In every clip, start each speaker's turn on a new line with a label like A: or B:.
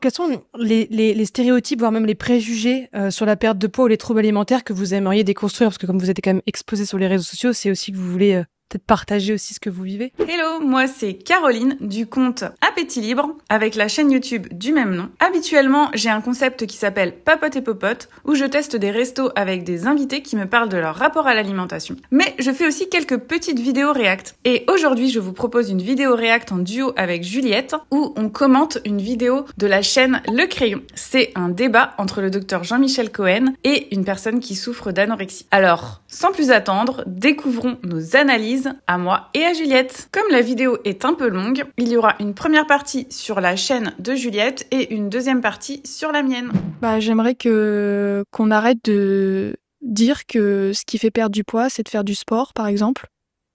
A: Quels sont les stéréotypes, voire même les préjugés sur la perte de poids ou les troubles alimentaires que vous aimeriez déconstruire? Parce que comme vous êtes quand même exposé sur les réseaux sociaux, c'est aussi que vous voulez peut-être partager aussi ce que vous vivez.
B: Hello, moi c'est Caroline du compte Appétit Libre avec la chaîne YouTube du même nom. Habituellement, j'ai un concept qui s'appelle Papote et Popote où je teste des restos avec des invités qui me parlent de leur rapport à l'alimentation. Mais je fais aussi quelques petites vidéos React. Et aujourd'hui, je vous propose une vidéo React en duo avec Juliette où on commente une vidéo de la chaîne Le Crayon. C'est un débat entre le docteur Jean-Michel Cohen et une personne qui souffre d'anorexie. Alors, sans plus attendre, découvrons nos analyses à moi et à Juliette. Comme la vidéo est un peu longue, il y aura une première partie sur la chaîne de Juliette et une deuxième partie sur la mienne.
C: J'aimerais qu'on arrête de dire que ce qui fait perdre du poids, c'est de faire du sport, par exemple.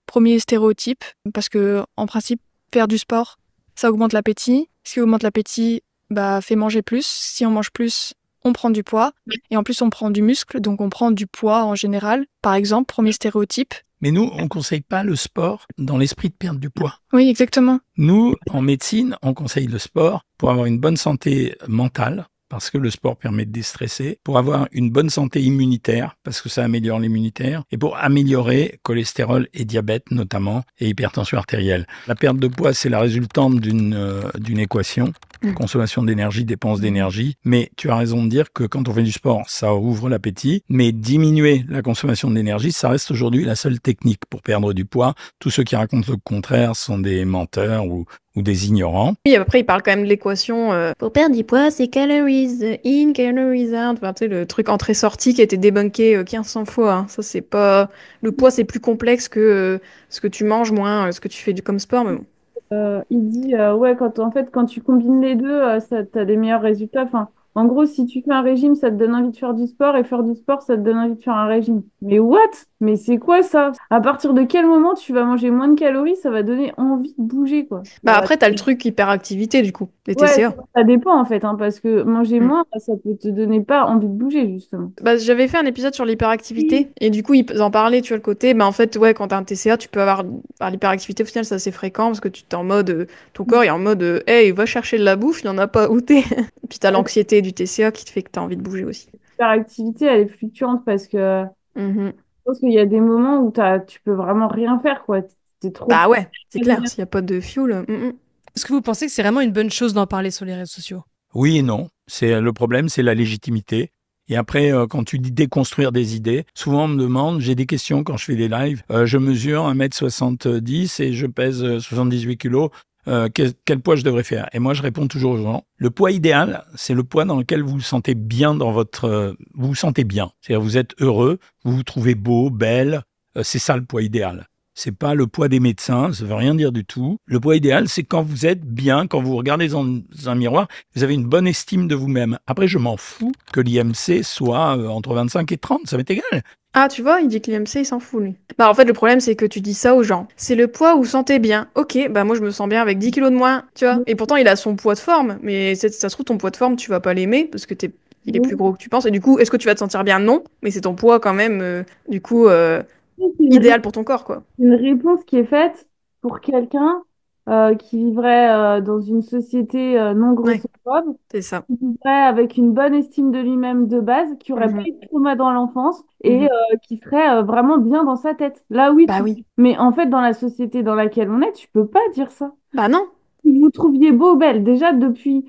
C: Premier stéréotype, parce que en principe, faire du sport, ça augmente l'appétit. Ce qui augmente l'appétit, fait manger plus. Si on mange plus, on prend du poids. Et en plus, on prend du muscle, donc on prend du poids en général. Par exemple, premier stéréotype.
D: Mais nous, on conseille pas le sport dans l'esprit de perdre du poids.
C: Oui, exactement.
D: Nous, en médecine, on conseille le sport pour avoir une bonne santé mentale, parce que le sport permet de déstresser, pour avoir une bonne santé immunitaire, parce que ça améliore l'immunitaire, et pour améliorer cholestérol et diabète notamment, et hypertension artérielle. La perte de poids, c'est la résultante d'une équation. Consommation d'énergie, dépense d'énergie. Mais tu as raison de dire que quand on fait du sport, ça ouvre l'appétit. Mais diminuer la consommation d'énergie, ça reste aujourd'hui la seule technique pour perdre du poids. Tous ceux qui racontent le contraire sont des menteurs ou des ignorants.
C: Oui, après, il parle quand même de l'équation pour perdre du poids, c'est calories in, calories out. Enfin, tu sais, le truc entrée-sortie qui a été débunké 1500 fois. Hein. Ça, c'est pas... Le poids, c'est plus complexe que ce que tu manges moins, ce que tu fais comme sport, mais bon.
E: Il dit, ouais, quand tu combines les deux, ça t'as des meilleurs résultats. Enfin, en gros, si tu fais un régime, ça te donne envie de faire du sport, et faire du sport, ça te donne envie de faire un régime. Mais what? Mais c'est quoi ça? À partir de quel moment tu vas manger moins de calories, ça va donner envie de bouger, quoi.
C: Après, t'as le truc hyperactivité, du coup, les
E: Ouais,
C: TCA.
E: ça dépend en fait, hein, parce que manger
C: Mm.
E: moins, ça peut te donner pas envie de bouger, justement.
C: J'avais fait un épisode sur l'hyperactivité, et du coup, ils en parlaient, tu vois, le côté, en fait, ouais, quand t'as un TCA, tu peux avoir l'hyperactivité, au final, c'est assez fréquent, parce que tu t'es en mode, ton corps est en mode, hey, va chercher de la bouffe, il y en a pas où t'es. Puis t'as l'anxiété du TCA qui te fait que t'as envie de bouger aussi.
E: L'hyperactivité, elle est fluctuante parce que
C: Mhm.
E: je pense qu'il y a des moments où tu peux vraiment rien faire, quoi. T'es trop.
C: Bah ouais, c'est clair, s'il y a pas de fuel.
A: Est-ce que vous pensez que c'est vraiment une bonne chose d'en parler sur les réseaux sociaux?
D: Oui et non. Le problème, c'est la légitimité. Et après, quand tu dis déconstruire des idées, souvent on me demande, j'ai des questions quand je fais des lives, je mesure 1m70 et je pèse 78 kilos, quel poids je devrais faire? Et moi, je réponds toujours aux gens, le poids idéal, c'est le poids dans lequel vous vous sentez bien vous vous sentez bien. C'est-à-dire, vous êtes heureux, vous vous trouvez beau, belle, c'est ça le poids idéal. C'est pas le poids des médecins, ça veut rien dire du tout. Le poids idéal, c'est quand vous êtes bien, quand vous regardez dans un miroir, vous avez une bonne estime de vous-même. Après, je m'en fous que l'IMC soit entre 25 et 30, ça m'est égal.
C: Ah, tu vois, il dit que l'IMC, il s'en fout, lui. En fait, le problème, c'est que tu dis ça aux gens. C'est le poids où vous sentez bien. Ok, moi, je me sens bien avec 10 kilos de moins, tu vois. Et pourtant, il a son poids de forme, mais ça se trouve, ton poids de forme, tu vas pas l'aimer parce que il est plus gros que tu penses. Et du coup, est-ce que tu vas te sentir bien? Non, mais c'est ton poids quand même, idéal pour ton corps, quoi.
E: Une réponse qui est faite pour quelqu'un qui vivrait dans une société non
C: Ouais,
E: grossophobe,
C: c'est ça.
E: qui vivrait avec une bonne estime de lui-même de base, qui aurait pas
C: Mhm.
E: eu de trauma dans l'enfance et
C: Mhm.
E: qui serait vraiment bien dans sa tête. Là, oui,
C: Bah oui.
E: mais en fait, dans la société dans laquelle on est, tu peux pas dire ça.
C: Bah non.
E: Si vous trouviez beau ou belle, déjà depuis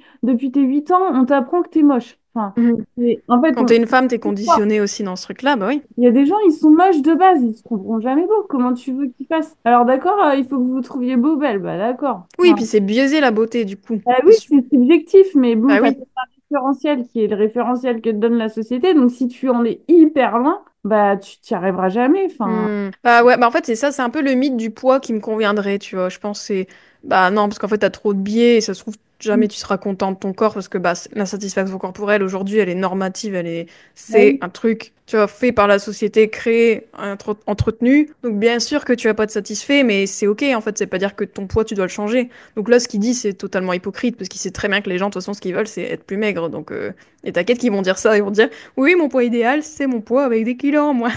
E: tes 8 ans, on t'apprend que t'es moche. Enfin,
C: Mhm.
E: en fait,
C: Quand t'es une femme, t'es conditionnée aussi dans ce truc-là, bah oui.
E: il y a des gens, ils sont moches de base, ils se trouveront jamais beaux. Comment tu veux qu'ils fassent? Alors d'accord, il faut que vous vous trouviez beau ou belle. Bah d'accord.
C: Oui, puis c'est biaisé la beauté, du coup.
E: Bah oui, c'est subjectif, mais bon,
C: Bah
E: t'as
C: oui.
E: peut-être un référentiel qui est le référentiel que te donne la société. Donc si tu en es hyper loin, bah tu t'y arriveras jamais. Enfin,
C: Bah ouais, en fait c'est ça, c'est un peu le mythe du poids qui me conviendrait, tu vois. Je pense que c'est bah non, parce qu'en fait t'as trop de biais et ça se trouve jamais tu seras content de ton corps parce que l'insatisfaction corporelle aujourd'hui elle est normative,
E: bah
C: c'est
E: oui,
C: un truc tu vois fait par la société, créé, entretenu. Donc bien sûr que tu vas pas être satisfait, mais c'est ok en fait, c'est pas dire que ton poids tu dois le changer. Donc là ce qu'il dit c'est totalement hypocrite parce qu'il sait très bien que les gens de toute façon ce qu'ils veulent c'est être plus maigres. Donc et t'inquiète qu'ils vont dire ça, ils vont dire oui mon poids idéal c'est mon poids avec des kilos en moins.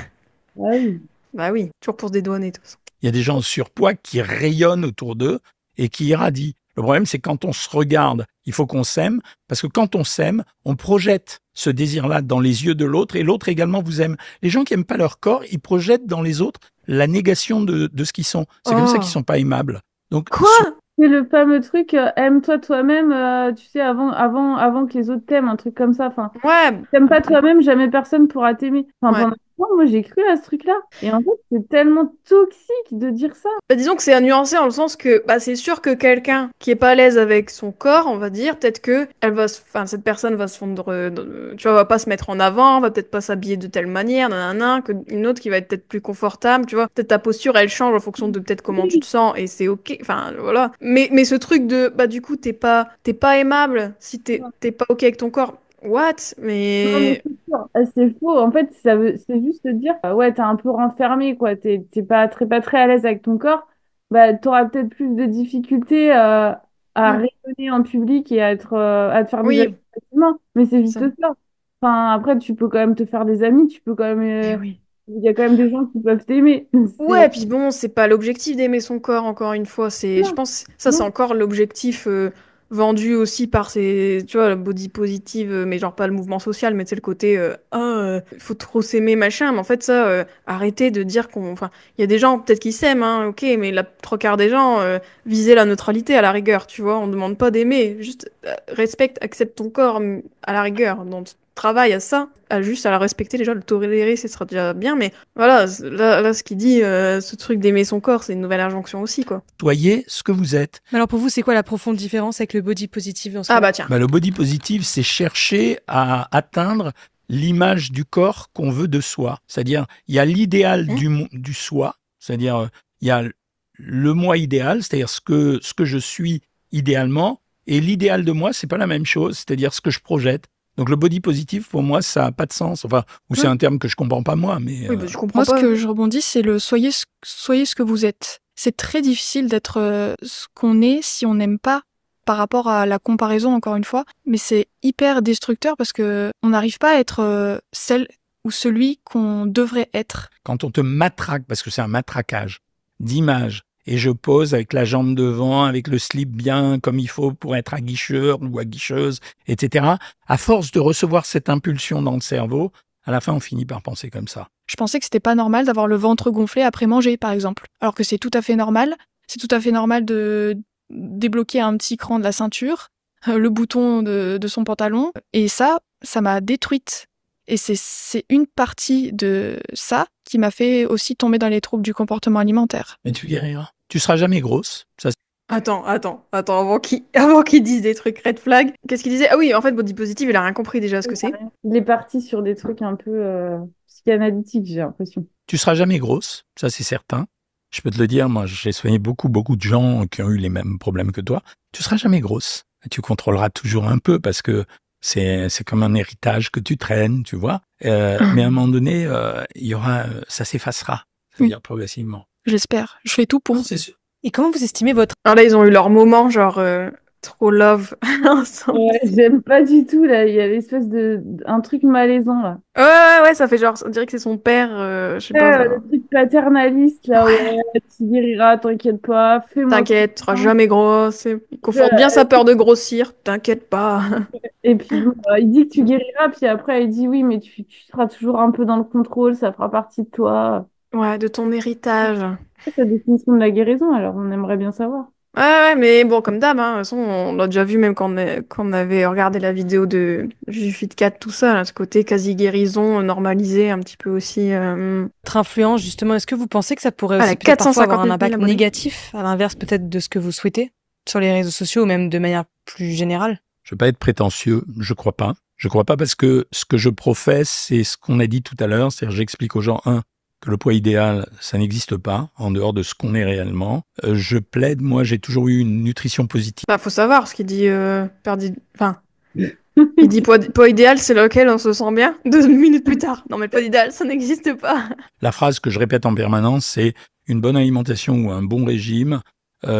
E: bah oui.
C: Bah oui, toujours pour se dédouaner, de toute façon.
D: Il y a des gens en surpoids qui rayonnent autour d'eux et qui irradient. Le problème, c'est quand on se regarde, il faut qu'on s'aime, parce que quand on s'aime, on projette ce désir-là dans les yeux de l'autre, et l'autre également vous aime. Les gens qui aiment pas leur corps, ils projettent dans les autres la négation de ce qu'ils sont. C'est comme ça qu'ils sont pas aimables. Donc,
C: Quoi?
E: C'est le fameux truc, aime-toi toi-même, tu sais, avant que les autres t'aiment, un truc comme ça. Enfin,
C: Ouais.
E: t'aimes pas toi-même, jamais personne pourra t'aimer. Enfin,
C: Ouais.
E: pendant un moment, moi, j'ai cru à ce truc-là. Et en fait, c'est tellement toxique de dire ça.
C: Bah, disons que c'est à nuancer dans le sens que bah, c'est sûr que quelqu'un qui est pas à l'aise avec son corps, on va dire, peut-être que cette personne va se fondre, tu vois, va pas se mettre en avant, va peut-être pas s'habiller de telle manière, nanana, que une autre qui va être peut-être plus confortable, tu vois. Peut-être ta posture, elle change en fonction de peut-être comment tu te sens et c'est ok. Enfin, voilà. Mais ce truc de, bah, du coup, t'es pas aimable si t'es pas ok avec ton corps. What?
E: Non, mais
C: Mais
E: c'est sûr, c'est faux. En fait, c'est juste te dire, ouais, t'es un peu renfermé, quoi. T'es pas très à l'aise avec ton corps. Bah, t'auras peut-être plus de difficultés à
C: Hmm.
E: rayonner en public et à te faire des amis
C: Oui,
E: facilement. Mais c'est juste
C: ça.
E: ça. Enfin, après, tu peux quand même te faire des amis. Tu peux quand même,
C: Eh oui.
E: il y a quand même des gens qui peuvent t'aimer.
C: Ouais,
E: C'est
C: puis bon, c'est pas l'objectif d'aimer son corps, encore une fois. Je
E: ça.
C: pense, ça, c'est
E: Non.
C: encore l'objectif vendu aussi par ces, tu vois, le body positive, mais genre pas le mouvement social, mais c'est le côté, faut trop s'aimer, machin. Mais en fait, ça, arrêtez de dire enfin, il y a des gens, peut-être qui s'aiment, hein, ok, mais la trois quarts des gens, visaient la neutralité à la rigueur, tu vois. On demande pas d'aimer, juste respecte, accepte ton corps à la rigueur. Donc, travaille à ça, juste à la respecter, déjà, le tolérer, ce sera déjà bien, mais voilà, là, ce qu'il dit, ce truc d'aimer son corps, c'est une nouvelle injonction aussi, quoi.
D: soyez ce que vous êtes.
A: Mais alors pour vous, c'est quoi la profonde différence avec le body positive dans ce
C: Ah
A: cas-là?
C: bah tiens.
D: Le body positive, c'est chercher à atteindre l'image du corps qu'on veut de soi. C'est-à-dire, il y a l'idéal du soi, c'est-à-dire, il y a le moi idéal, c'est-à-dire ce que je suis idéalement, et l'idéal de moi, c'est pas la même chose, c'est-à-dire ce que je projette. Donc le body positive, pour moi, ça a pas de sens. Enfin, ou c'est un terme que je comprends pas moi, mais
C: Oui, bah, je comprends
A: Moi,
C: pas.
A: ce que je rebondis, c'est le soyez ce que vous êtes. C'est très difficile d'être ce qu'on est si on n'aime pas par rapport à la comparaison, encore une fois. Mais c'est hyper destructeur parce que on n'arrive pas à être celle ou celui qu'on devrait être.
D: quand on te matraque, parce que c'est un matraquage d'image, et je pose avec la jambe devant, avec le slip bien comme il faut pour être aguicheur ou aguicheuse, etc. À force de recevoir cette impulsion dans le cerveau, à la fin, on finit par penser comme ça.
C: Je pensais que c'était pas normal d'avoir le ventre gonflé après manger, par exemple. Alors que c'est tout à fait normal. C'est tout à fait normal de débloquer un petit cran de la ceinture, le bouton de son pantalon. Et ça m'a détruite. Et c'est une partie de ça qui m'a fait aussi tomber dans les troubles du comportement alimentaire.
D: Mais tu guériras. Tu seras jamais grosse. Ça,
C: Attends, avant qu'il dise des trucs red flag, qu'est-ce qu'il disait? Ah oui, en fait, body positive, il a rien compris déjà ce que c'est.
E: Il est parti sur des trucs un peu psychanalytiques, j'ai l'impression.
D: tu seras jamais grosse. Ça, c'est certain. Je peux te le dire, moi, j'ai soigné beaucoup de gens qui ont eu les mêmes problèmes que toi. Tu seras jamais grosse. Tu contrôleras toujours un peu parce que c'est comme un héritage que tu traînes, tu vois. Mais à un moment donné, il y aura, ça s'effacera, c'est-à-dire progressivement.
C: J'espère. Je fais tout pour.
D: Non, c'est sûr.
A: Et comment vous estimez votre...
C: Alors là, ils ont eu leur moment, genre, trop love ensemble.
E: Ouais, j'aime pas du tout, là. Il y a l'espèce un truc malaisant, là.
C: Ouais, ça fait genre, on dirait que c'est son père, je sais pas.
E: Le truc paternaliste, là, ouais, tu guériras, t'inquiète pas, fais-moi
C: T'inquiète, tu seras
E: confiance.
C: jamais grosse. Il conforte bien sa peur de grossir, t'inquiète pas.
E: Et puis, bon, il dit que tu guériras, puis après, il dit oui, mais tu seras toujours un peu dans le contrôle, ça fera partie de toi.
C: Ouais, de ton héritage.
E: C'est la définition de la guérison, alors on aimerait bien savoir.
C: Ouais, mais bon, comme d'hab, hein, de toute façon, on l'a déjà vu même quand on avait regardé la vidéo de Jufit 4, tout ça, là, ce côté quasi-guérison, normalisé un petit peu aussi.
A: Votre influence, justement, est-ce que vous pensez que ça pourrait
C: Ah,
A: aussi
C: la
A: peut-être parfois
C: 450
A: avoir un
C: 000
A: impact
C: abonnés.
A: négatif, à l'inverse peut-être de ce que vous souhaitez sur les réseaux sociaux ou même de manière plus générale?
D: Je veux pas être prétentieux, je crois pas. Je crois pas parce que ce que je professe, c'est ce qu'on a dit tout à l'heure, c'est-à-dire j'explique aux gens, que le poids idéal, ça n'existe pas, en dehors de ce qu'on est réellement. Je plaide, moi, j'ai toujours eu une nutrition positive.
C: Bah, faut savoir ce qu'il dit, enfin, il dit poids idéal, c'est lequel on se sent bien. 2 minutes plus tard. Non, mais le poids idéal, ça n'existe pas.
D: La phrase que je répète en permanence, c'est une bonne alimentation ou un bon régime,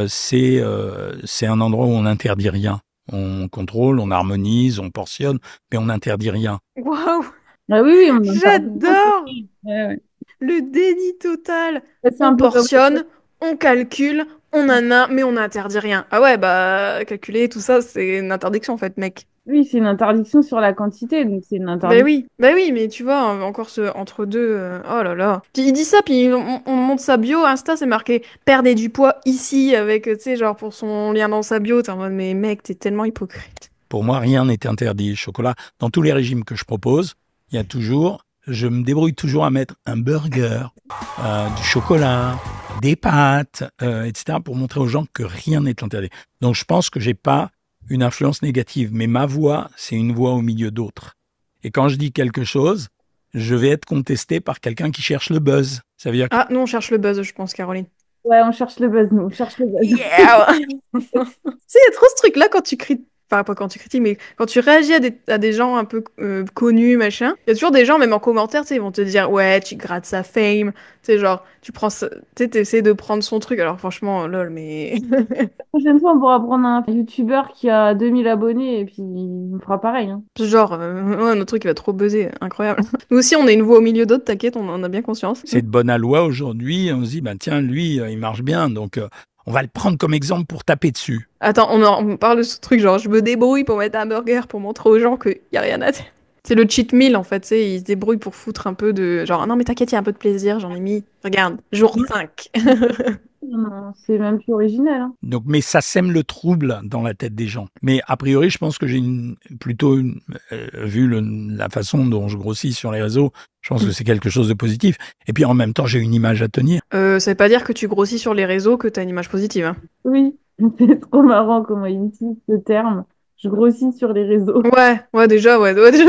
D: c'est un endroit où on n'interdit rien. On contrôle, on harmonise, on portionne, mais on n'interdit rien.
C: Waouh,
E: Ah oui, oui, on en parle.
C: j'adore
E: Ouais, ouais.
C: le déni total.
E: C'est
C: On
E: un peu comme...
C: portionne, on calcule, On en a, mais on n'interdit rien. Ah ouais, bah, calculer tout ça, c'est une interdiction, en fait, mec.
E: Oui, c'est une interdiction sur la quantité, donc c'est une
C: Ben
E: interdiction.
C: oui, ben oui, mais tu vois, encore ce entre deux, oh là là. Puis il dit ça, puis on monte sa bio, Insta, c'est marqué perdez du poids ici, avec, tu sais, genre pour son lien dans sa bio, t'es en mode, mais mec, t'es tellement hypocrite.
D: Pour moi, rien n'est interdit. Le chocolat, dans tous les régimes que je propose, il y a toujours, je me débrouille toujours à mettre un burger, du chocolat, des pâtes, etc., pour montrer aux gens que rien n'est interdit. Donc je pense que j'ai pas une influence négative, mais ma voix, c'est une voix au milieu d'autres. Et quand je dis quelque chose, je vais être contesté par quelqu'un qui cherche le buzz. Ça veut dire que
C: Ah, nous, on cherche le buzz, je pense, Caroline.
E: Ouais, on cherche le buzz, nous, on cherche le buzz.
C: Yeah! Tu sais, il y a trop ce truc-là quand tu critiques, enfin, pas quand tu critiques, mais quand tu réagis à des gens un peu connus, machin, il y a toujours des gens, même en commentaire, tu sais, ils vont te dire, ouais, tu grattes sa fame, tu sais, genre, tu prends, tu sais, t'essaies de prendre son truc, alors franchement, lol, mais...
E: La prochaine fois, on pourra prendre un YouTuber qui a 2000 abonnés et puis il me fera pareil, hein.
C: Genre, ouais, notre truc, il va trop buzzer, incroyable. Nous aussi, on est une voix au milieu d'autres, t'inquiète, on en a bien conscience.
D: c'est de bonne loi aujourd'hui, on se dit, ben tiens, lui, il marche bien, donc on va le prendre comme exemple pour taper dessus.
C: Attends, on parle de ce truc, genre, je me débrouille pour mettre un burger pour montrer aux gens qu'il y a rien à dire. C'est le cheat meal, en fait, tu sais, il se débrouille pour foutre un peu de... Genre, non, mais t'inquiète, il y a un peu de plaisir, j'en ai mis, regarde, jour 5.
E: Non, c'est même plus original, hein.
D: Donc, mais ça sème le trouble dans la tête des gens. Mais a priori, je pense que j'ai vu la façon dont je grossis sur les réseaux, je pense que c'est quelque chose de positif. Et puis en même temps, j'ai une image à tenir.
C: Ça veut pas dire que tu grossis sur les réseaux que t'as une image positive, hein.
E: Oui, c'est trop marrant comment il utilise ce terme. Je grossis sur les réseaux.
C: Ouais, ouais, déjà,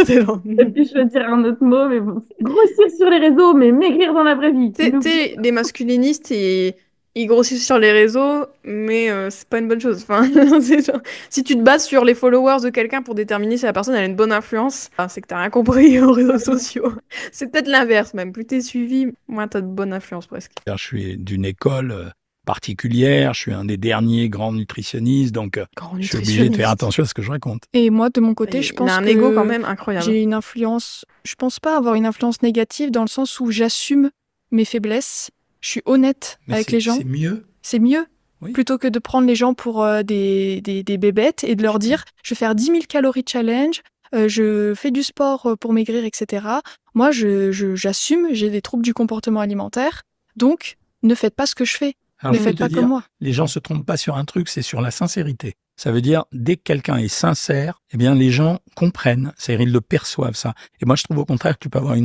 C: t'es dans...
E: J'ai pu choisir un autre mot, mais bon. Grossir sur les réseaux, mais maigrir dans la vraie vie.
C: Tu sais, les masculinistes, ils grossissent sur les réseaux, mais c'est pas une bonne chose. Enfin, c'est genre, si tu te bases sur les followers de quelqu'un pour déterminer si la personne elle a une bonne influence, c'est que t'as rien compris aux réseaux sociaux. C'est peut-être l'inverse même. Plus t'es suivi, moins t'as de bonne influence presque.
D: Je suis d'une école particulière, je suis un des derniers grands nutritionnistes, donc je suis obligé de faire attention à ce que je raconte.
A: Et moi, de mon côté, je
C: Il
A: pense
C: a un
A: que
C: ego quand même incroyable.
A: j'ai une influence. Je pense pas avoir une influence négative dans le sens où j'assume mes faiblesses. Je suis honnête
D: Mais
A: avec les gens.
D: C'est mieux.
A: C'est mieux.
D: Oui.
A: Plutôt que de prendre les gens pour des bébêtes et de leur dire je vais faire 10 000 calories challenge, je fais du sport pour maigrir, etc. Moi, j'assume, j'ai des troubles du comportement alimentaire, donc ne faites pas ce que je fais.
D: Alors,
A: Ne
D: je vais
A: faites
D: te
A: pas
D: dire,
A: comme moi.
D: les gens se trompent pas sur un truc, c'est sur la sincérité. Ça veut dire, dès que quelqu'un est sincère, eh bien, les gens comprennent, c'est-à-dire ils le perçoivent, ça. Et moi, je trouve au contraire que tu peux avoir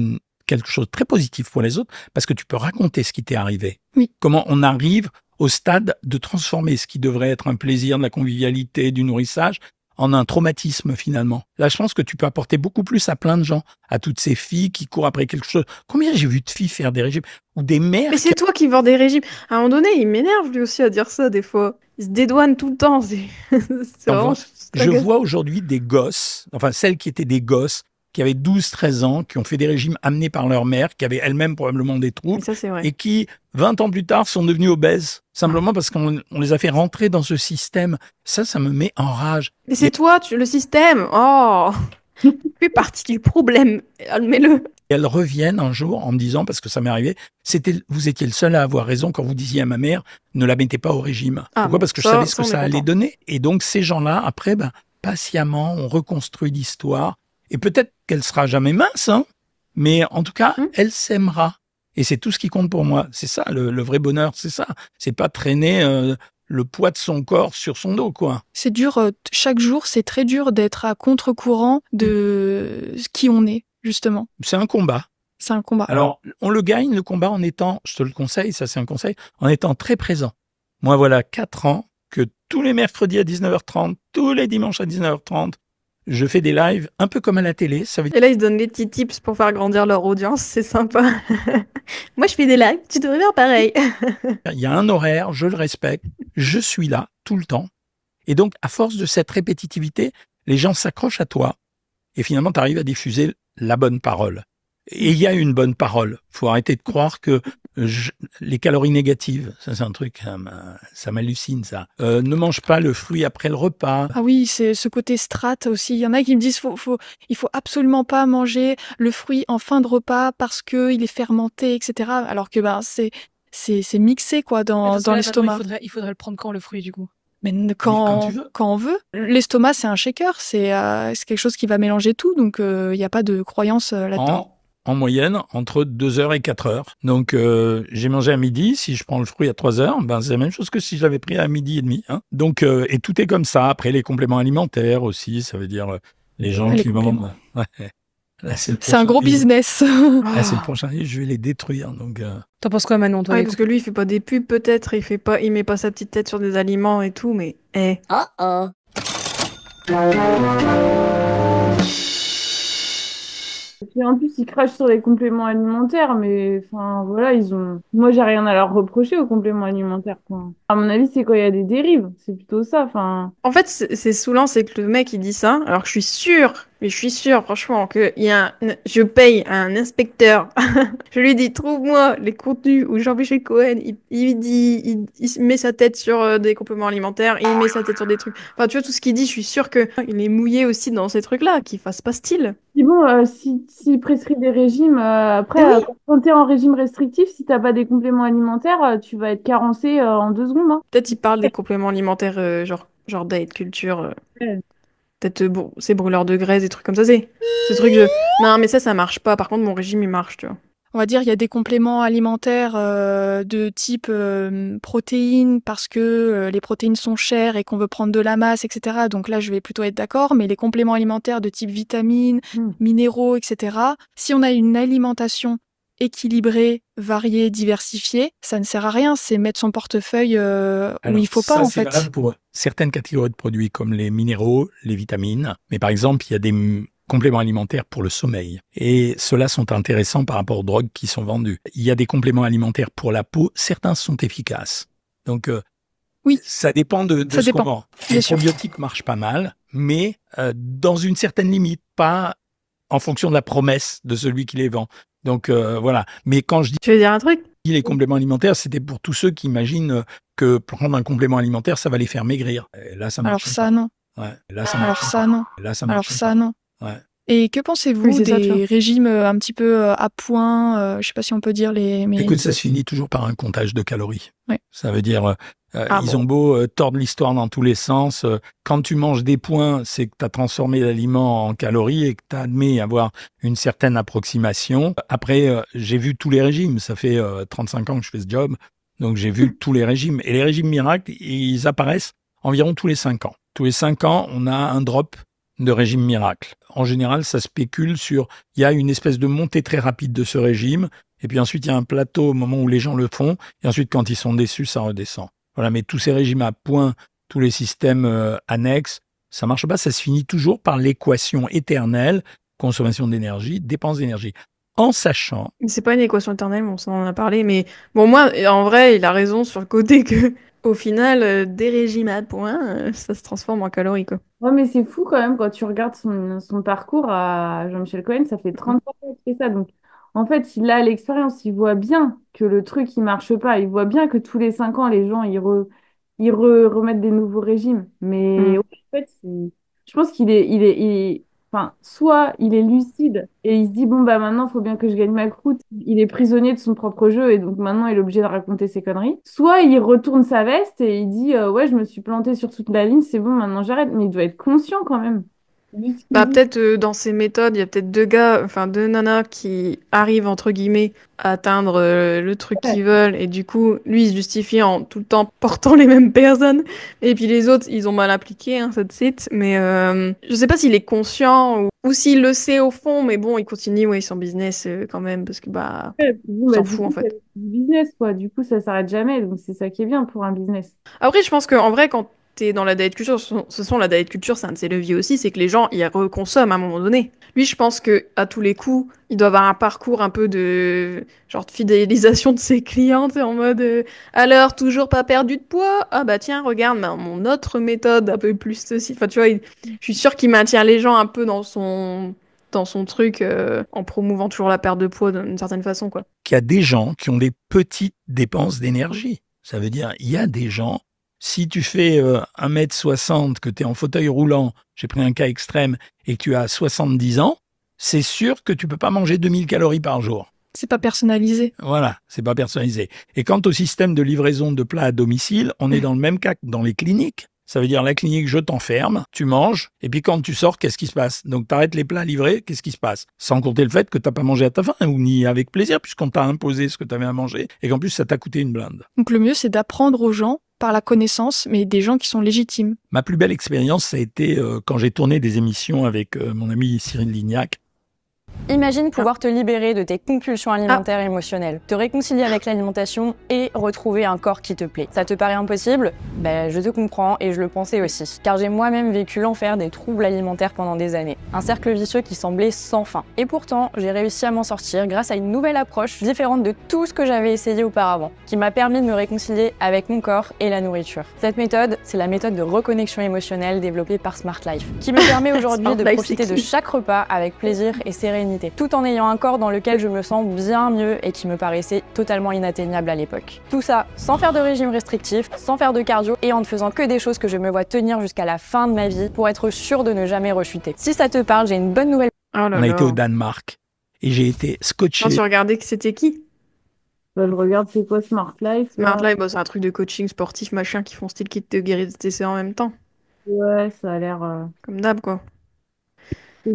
D: quelque chose de très positif pour les autres, parce que tu peux raconter ce qui t'est arrivé.
A: Oui.
D: Comment on arrive au stade de transformer ce qui devrait être un plaisir, de la convivialité, du nourrissage, en un traumatisme finalement. Là, je pense que tu peux apporter beaucoup plus à plein de gens, à toutes ces filles qui courent après quelque chose. Combien j'ai vu de filles faire des régimes ou des mères
C: Mais c'est toi qui vends des régimes. À un moment donné, il m'énerve lui aussi à dire ça des fois. Il se dédouane tout le temps. C'est vraiment...
D: Je vois aujourd'hui des gosses, enfin celles qui étaient des gosses, qui avaient 12-13 ans, qui ont fait des régimes amenés par leur mère, qui avaient elles-mêmes probablement des troubles,
C: Ça, c'est vrai.
D: et qui, 20 ans plus tard, sont devenues obèses, simplement parce qu'on les a fait rentrer dans ce système. Ça me met en rage.
C: Mais c'est toi, le système. Oh, tu fais partie du problème. Admets-le.
D: Et elles reviennent un jour en me disant, parce que ça m'est arrivé, vous étiez le seul à avoir raison quand vous disiez à ma mère, ne la mettez pas au régime. Pourquoi? Parce que je savais ce que ça allait donner. Et donc, ces gens-là, après, patiemment, on reconstruit l'histoire. Et peut-être qu'elle sera jamais mince, hein, mais en tout cas, elle s'aimera. Et c'est tout ce qui compte pour moi. C'est ça, le vrai bonheur, c'est ça. C'est pas traîner le poids de son corps sur son dos, quoi.
A: C'est dur, chaque jour, c'est très dur d'être à contre-courant de qui on est, justement.
D: C'est un combat.
A: C'est un combat.
D: Alors, on le gagne, le combat, en étant, je te le conseille, ça c'est un conseil, en étant très présent. Moi, voilà 4 ans que tous les mercredis à 19h30, tous les dimanches à 19h30, je fais des lives un peu comme à la télé. Ça veut dire...
C: Et là, ils se donnent des petits tips pour faire grandir leur audience. C'est sympa. Moi, je fais des lives. Tu devrais faire pareil.
D: Il y a un horaire, je le respecte. Je suis là tout le temps. Et donc, à force de cette répétitivité, les gens s'accrochent à toi. Et finalement, tu arrives à diffuser la bonne parole. Et il y a une bonne parole. Faut arrêter de croire que les calories négatives, ça c'est un truc, ça m'hallucine ça. Ne mange pas le fruit après le repas.
A: Ah oui, c'est ce côté strat aussi. Il y en a qui me disent il faut absolument pas manger le fruit en fin de repas parce que il est fermenté, etc. Alors que c'est c'est mixé quoi dans l'estomac.
C: Il faudrait le prendre quand, le fruit, du coup?
A: Mais quand on veut. L'estomac, c'est un shaker, c'est quelque chose qui va mélanger tout, donc il n'y a pas de croyance là-dedans.
D: En moyenne, entre 2 heures et 4 heures. Donc, j'ai mangé à midi. Si je prends le fruit à 3 heures, c'est la même chose que si je l'avais pris à midi et demi. Hein. Donc, et tout est comme ça. Après, les compléments alimentaires aussi, ça veut dire les gens qui vendent. Ouais. Là, c'est
A: un gros business.
D: Là, c'est le prochain livre, je vais les détruire. Donc,
C: T'en penses quoi, Manon, toi?
F: Ouais, parce que lui, il fait pas des pubs, peut-être. Il met pas sa petite tête sur des aliments et tout, mais.
E: Et puis en plus, ils crachent sur les compléments alimentaires, mais enfin voilà, moi, j'ai rien à leur reprocher aux compléments alimentaires, quoi. À mon avis, c'est quand il y a des dérives, c'est plutôt ça, enfin.
F: En fait, c'est saoulant, c'est que le mec, il dit ça, alors que je suis sûre, franchement, je paye un inspecteur. Je lui dis, trouve-moi les contenus où Jean-Michel Cohen, il met sa tête sur des compléments alimentaires, il met sa tête sur des trucs. Enfin, tu vois, tout ce qu'il dit, je suis sûre que il est mouillé aussi dans ces trucs-là, qu'il fasse pas style.
E: Puis bon, s'il prescrit des régimes, après, quand t'es en régime restrictif, si t'as pas des compléments alimentaires, tu vas être carencé en 2 secondes, hein.
F: Peut-être il parle des compléments alimentaires, genre diet culture.
E: Ouais.
F: Peut-être c'est brûleur de graisse, des trucs comme ça. C'est ce truc Non, mais ça marche pas. Par contre, mon régime, il marche, tu vois.
A: On va dire il y a des compléments alimentaires de type protéines parce que les protéines sont chères et qu'on veut prendre de la masse, etc. Donc là, je vais plutôt être d'accord. Mais les compléments alimentaires de type vitamines, minéraux, etc. Si on a une alimentation équilibrée, variée, diversifiée, ça ne sert à rien. C'est mettre son portefeuille où il faut pas, en fait.
D: C'est pour certaines catégories de produits comme les minéraux, les vitamines. Mais par exemple, il y a des compléments alimentaires pour le sommeil. Et ceux-là sont intéressants par rapport aux drogues qui sont vendues. Il y a des compléments alimentaires pour la peau. Certains sont efficaces. Donc,
A: oui,
D: ça dépend de ce qu'on vend. Les probiotiques marchent pas mal, mais dans une certaine limite, pas en fonction de la promesse de celui qui les vend. Donc, voilà. Mais quand je dis...
F: Tu veux dire un truc ?
D: Les compléments alimentaires, c'était pour tous ceux qui imaginent que prendre un complément alimentaire, ça va les faire maigrir. Et là, ça marche pas.
A: Alors ça, non.
D: Ouais. Là, ça
A: Alors ça, non.
D: Là, ça
A: Alors ça, non.
D: Ouais.
A: Et que pensez-vous des régimes un petit peu à point, je sais pas si on peut dire mais...
D: Écoute, ça se finit toujours par un comptage de calories.
A: Oui.
D: Ça veut dire, ont beau tordre l'histoire dans tous les sens. Quand tu manges des points, c'est que tu as transformé l'aliment en calories et que tu as admis avoir une certaine approximation. Après, j'ai vu tous les régimes. Ça fait 35 ans que je fais ce job. Donc, j'ai vu tous les régimes. Et les régimes miracles, ils apparaissent environ tous les 5 ans. Tous les 5 ans, on a un drop de régime miracle. En général, ça spécule sur... Il y a une espèce de montée très rapide de ce régime, et puis ensuite, il y a un plateau au moment où les gens le font, et ensuite, quand ils sont déçus, ça redescend. Voilà, mais tous ces régimes à points, tous les systèmes annexes, ça marche pas, ça se finit toujours par l'équation éternelle, consommation d'énergie, dépense d'énergie. En sachant...
F: C'est pas une équation éternelle, on s'en a parlé, mais bon, moi, en vrai, il a raison sur le côté que... Au final, des régimes à points, ça se transforme en calories, quoi.
E: Ouais, mais c'est fou quand même quand tu regardes son parcours à Jean-Michel Cohen, ça fait 30 ans qu'il fait ça. Donc, en fait, il a l'expérience, il voit bien que le truc, il marche pas. Il voit bien que tous les 5 ans, les gens, remettent des nouveaux régimes. Mais en fait, je pense enfin, soit il est lucide et il se dit, bon, bah maintenant, il faut bien que je gagne ma croûte. Il est prisonnier de son propre jeu et donc maintenant, il est obligé de raconter ses conneries. Soit il retourne sa veste et il dit, ouais, je me suis planté sur toute la ligne, c'est bon, maintenant j'arrête. Mais il doit être conscient quand même.
F: Bah, peut-être dans ces méthodes, il y a peut-être deux nanas qui arrivent, entre guillemets, à atteindre le truc qu'ils veulent. Et du coup, lui, il se justifie en tout le temps portant les mêmes personnes. Et puis les autres, ils ont mal appliqué, hein, cette site. Mais je sais pas s'il est conscient ou s'il le sait au fond. Mais bon, il continue, ouais, son business quand même. Parce que, il s'en fout, en fait.
E: C'est du business, quoi. Du coup, ça s'arrête jamais. Donc, c'est ça qui est bien pour un business.
F: Après, je pense qu'en vrai, quand t'es dans la diet culture, la diet culture, c'est un de ses leviers aussi, c'est que les gens, ils reconsomment à un moment donné. Lui, je pense que à tous les coups, il doit avoir un parcours un peu de genre de fidélisation de ses clientes en mode alors toujours pas perdu de poids. Ah bah tiens, regarde mon autre méthode un peu plus ceci. Enfin, tu vois, je suis sûre qu'il maintient les gens un peu dans son truc en promouvant toujours la perte de poids d'une certaine façon, quoi.
D: Il y a des gens qui ont des petites dépenses d'énergie. Ça veut dire, il y a des gens, si tu fais 1m60, que tu es en fauteuil roulant, j'ai pris un cas extrême, et que tu as 70 ans, c'est sûr que tu peux pas manger 2000 calories par jour.
A: C'est pas personnalisé.
D: Voilà, c'est pas personnalisé. Et quant au système de livraison de plats à domicile, on est dans le même cas que dans les cliniques. Ça veut dire la clinique, je t'enferme, tu manges, et puis quand tu sors, qu'est-ce qui se passe? Donc t'arrêtes les plats livrés, qu'est-ce qui se passe? Sans compter le fait que t'as pas mangé à ta faim, ou ni avec plaisir, puisqu'on t'a imposé ce que t'avais à manger, et qu'en plus ça t'a coûté une blinde.
A: Donc le mieux, c'est d'apprendre aux gens par la connaissance, mais des gens qui sont légitimes.
D: Ma plus belle expérience, ça a été quand j'ai tourné des émissions avec mon ami Cyril Lignac.
G: Imagine pouvoir te libérer de tes compulsions alimentaires et émotionnelles, te réconcilier avec l'alimentation et retrouver un corps qui te plaît. Ça te paraît impossible? Ben, je te comprends et je le pensais aussi. Car j'ai moi-même vécu l'enfer des troubles alimentaires pendant des années. Un cercle vicieux qui semblait sans fin. Et pourtant, j'ai réussi à m'en sortir grâce à une nouvelle approche différente de tout ce que j'avais essayé auparavant, qui m'a permis de me réconcilier avec mon corps et la nourriture. Cette méthode, c'est la méthode de reconnexion émotionnelle développée par Smart Life, qui me permet aujourd'hui de profiter de chaque repas avec plaisir et sérénité, tout en ayant un corps dans lequel je me sens bien mieux et qui me paraissait totalement inatteignable à l'époque. Tout ça sans faire de régime restrictif, sans faire de cardio et en ne faisant que des choses que je me vois tenir jusqu'à la fin de ma vie pour être sûre de ne jamais rechuter. Si ça te parle, j'ai une bonne nouvelle.
D: On a été au Danemark et j'ai été scotché.
F: Tu regardais que c'était qui?
E: Bah, je regarde c'est quoi Smart Life.
F: Smart Life, bah, c'est un truc de coaching sportif, machin, qui font style kit de guérir des TCA en même temps.
E: Ouais, ça a l'air...
F: Comme d'hab, quoi.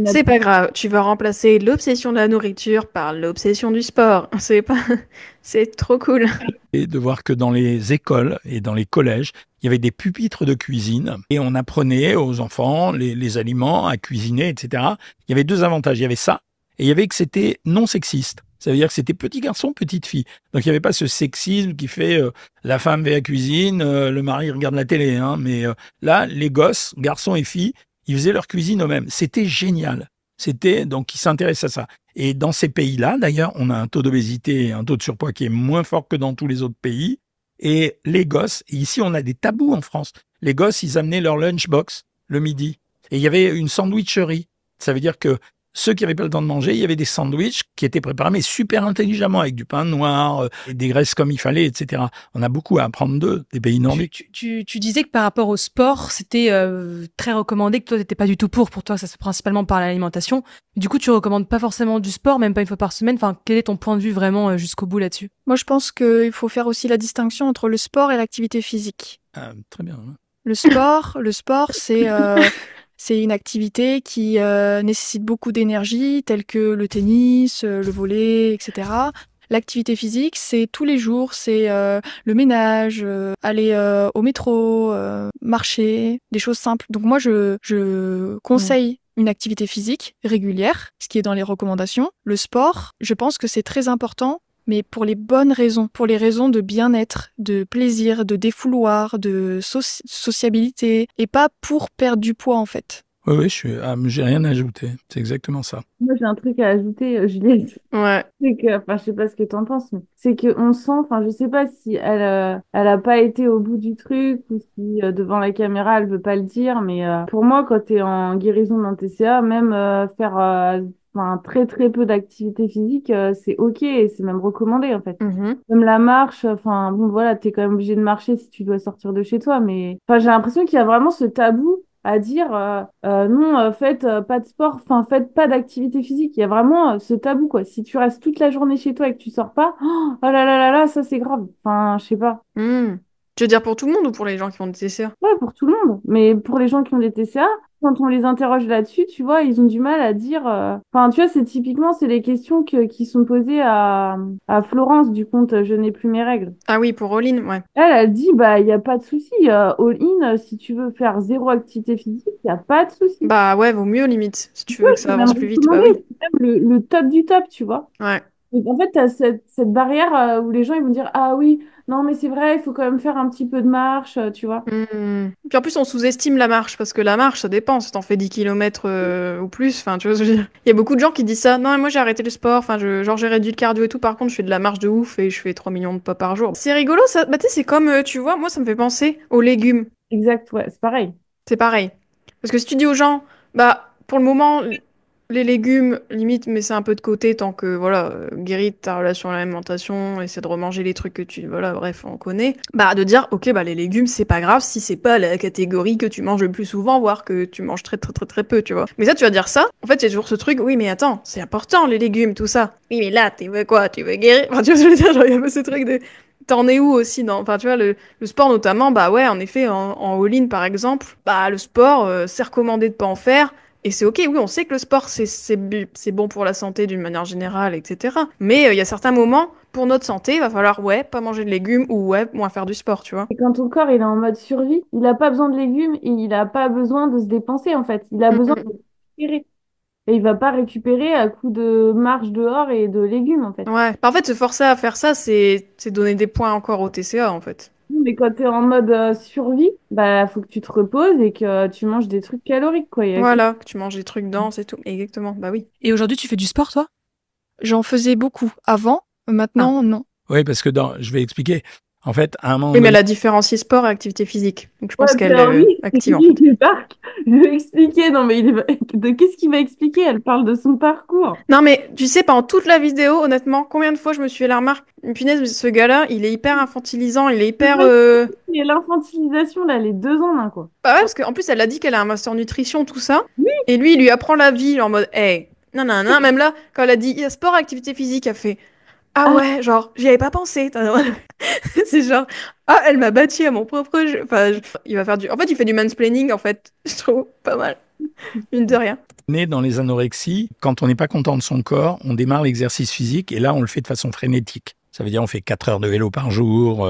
F: C'est pas grave, tu vas remplacer l'obsession de la nourriture par l'obsession du sport. C'est trop cool.
D: Et de voir que dans les écoles et dans les collèges, il y avait des pupitres de cuisine et on apprenait aux enfants les aliments à cuisiner, etc. Il y avait deux avantages. Il y avait ça et il y avait que c'était non sexiste. Ça veut dire que c'était petit garçon, petite fille. Donc il n'y avait pas ce sexisme qui fait la femme va à la cuisine, le mari regarde la télé. Hein. Mais là, les gosses, garçons et filles, ils faisaient leur cuisine eux-mêmes. C'était génial. Donc ils s'intéressent à ça. Et dans ces pays-là, d'ailleurs, on a un taux d'obésité et un taux de surpoids qui est moins fort que dans tous les autres pays. Et les gosses, et ici on a des tabous en France. Les gosses, ils amenaient leur lunchbox le midi. Et il y avait une sandwicherie. Ça veut dire que ceux qui n'avaient pas le temps de manger, il y avait des sandwichs qui étaient préparés, mais super intelligemment, avec du pain noir, et des graisses comme il fallait, etc. On a beaucoup à apprendre d'eux, des pays nordiques.
H: Tu disais que par rapport au sport, c'était très recommandé, que toi, tu n'étais pas du tout pour toi, ça se fait principalement par l'alimentation. Du coup, tu recommandes pas forcément du sport, même pas une fois par semaine. Enfin, quel est ton point de vue vraiment jusqu'au bout là-dessus?
A: Moi, je pense qu'il faut faire aussi la distinction entre le sport et l'activité physique.
D: Ah, très bien. Hein.
A: Le sport, c'est une activité qui nécessite beaucoup d'énergie, telle que le tennis, le volley, etc. L'activité physique, c'est tous les jours, c'est le ménage, aller au métro, marcher, des choses simples. Donc moi, je conseille une activité physique régulière, ce qui est dans les recommandations. Le sport, je pense que c'est très important, mais pour les bonnes raisons, pour les raisons de bien-être, de plaisir, de défouloir, de sociabilité, et pas pour perdre du poids en fait.
D: Oui, j'ai rien à ajouter. C'est exactement ça.
E: Moi, j'ai un truc à ajouter, Juliette.
F: Ouais.
E: C'est que, enfin, je sais pas ce que t'en penses, mais c'est qu'on sent, enfin, je sais pas si elle a pas été au bout du truc ou si devant la caméra elle veut pas le dire, mais pour moi, quand t'es en guérison d'un TCA, même faire enfin, très très peu d'activité physique, c'est ok et c'est même recommandé en fait. Même la marche, enfin bon voilà, t'es quand même obligé de marcher si tu dois sortir de chez toi, mais enfin j'ai l'impression qu'il y a vraiment ce tabou à dire non, faites pas de sport, enfin faites pas d'activité physique. Il y a vraiment ce tabou quoi. Si tu restes toute la journée chez toi et que tu sors pas, oh là là là là, ça c'est grave. Enfin, je sais pas.
F: Tu veux dire pour tout le monde ou pour les gens qui ont des TCA?
E: Ouais, pour tout le monde. Mais pour les gens qui ont des TCA, quand on les interroge là-dessus, tu vois, ils ont du mal à dire. Enfin, tu vois, c'est les questions qui sont posées à Florence du compte Je n'ai plus mes règles.
F: Ah oui, pour All-in, ouais.
E: Elle dit, bah, il n'y a pas de souci. All-in, si tu veux faire zéro activité physique, il n'y a pas de souci.
F: Bah ouais, vaut mieux limite. Si tu veux
E: Ouais,
F: que ça avance plus vite, bah
E: oui.
F: oui.
E: C'est même le top du top, tu vois.
F: Ouais.
E: Donc, en fait, tu as cette barrière où les gens ils vont dire, ah oui, non, mais c'est vrai, il faut quand même faire un petit peu de marche, tu vois.
F: Puis en plus, on sous-estime la marche, parce que la marche, ça dépend. Si t'en fais 10 kilomètres ou plus, enfin, tu vois ce que je veux dire. Il y a beaucoup de gens qui disent ça. Non, mais moi, j'ai arrêté le sport, enfin, genre, j'ai réduit le cardio et tout. Par contre, je fais de la marche de ouf et je fais 3 millions de pas par jour. C'est rigolo, ça. Bah, tu sais, c'est comme, tu vois, moi, ça me fait penser aux légumes.
E: Exact, ouais, c'est pareil.
F: C'est pareil. Parce que si tu dis aux gens, bah, pour le moment, les légumes, limite, mets ça un peu de côté tant que, voilà, guéris ta relation à l'alimentation, essaie de remanger les trucs que tu, voilà, bref, on connaît. Bah, de dire, ok, bah, les légumes, c'est pas grave si c'est pas la catégorie que tu manges le plus souvent, voire que tu manges très, très, très, très peu, tu vois. Mais ça, tu vas dire ça. En fait, il y a toujours ce truc, oui, mais attends, c'est important, les légumes, tout ça. Oui, mais là, tu veux quoi? Tu veux guérir? Enfin, tu vois ce que je veux dire? Genre, il y a un peu ce truc de, t'en es où aussi dans, enfin, tu vois, le sport notamment, bah ouais, en effet, en all-in, par exemple, bah, le sport, c'est recommandé de pas en faire. Et c'est ok, oui, on sait que le sport, c'est bon pour la santé d'une manière générale, etc. Mais il y a certains moments, pour notre santé, il va falloir, ouais, pas manger de légumes ou ouais, moins faire du sport, tu vois.
E: Et quand ton corps il est en mode survie, il n'a pas besoin de légumes et il n'a pas besoin de se dépenser en fait. Il a besoin de récupérer. Et il va pas récupérer à coup de marche dehors et de légumes en fait.
F: Ouais. Bah, en fait, se forcer à faire ça, c'est donner des points encore au TCA, en fait.
E: Mais quand tu es en mode survie, bah faut que tu te reposes et que tu manges des trucs caloriques quoi.
F: Voilà, que tu manges des trucs denses et tout. Exactement, bah oui.
H: Et aujourd'hui, tu fais du sport, toi?
A: J'en faisais beaucoup avant, maintenant non.
D: Oui, parce que je vais expliquer. En fait, à un moment
F: Oui, mais elle
D: donné,
F: a différencié sport et activité physique. Donc je
E: Ouais,
F: pense
E: puis
F: qu'elle
E: alors lui,
F: est active, en fait.
E: il débarque. Je vais expliquer. Non mais de qu'est-ce qu'il va expliquer? Elle parle de son parcours.
F: Non, mais tu sais, pendant toute la vidéo, honnêtement, combien de fois je me suis fait la remarque, punaise, ce gars-là, il est hyper infantilisant, il est hyper.
E: Et l'infantilisation là, les deux en un quoi.
F: Bah ouais, parce qu'en plus, elle a dit qu'elle a un master nutrition, tout ça.
E: Oui.
F: Et lui, il lui apprend la vie, en mode, hey, non, non, non. Même là, quand elle a dit sport, activité physique, elle fait, ah
E: Ah,
F: ouais, genre, j'y avais pas pensé. C'est genre, ah, elle m'a bâti à mon propre jeu. Enfin, il va faire du. En fait, il fait du mansplaining, en fait. Je trouve pas mal. Mine de rien.
D: né dans les anorexies, quand on n'est pas content de son corps, on démarre l'exercice physique et là, on le fait de façon frénétique. Ça veut dire on fait 4 heures de vélo par jour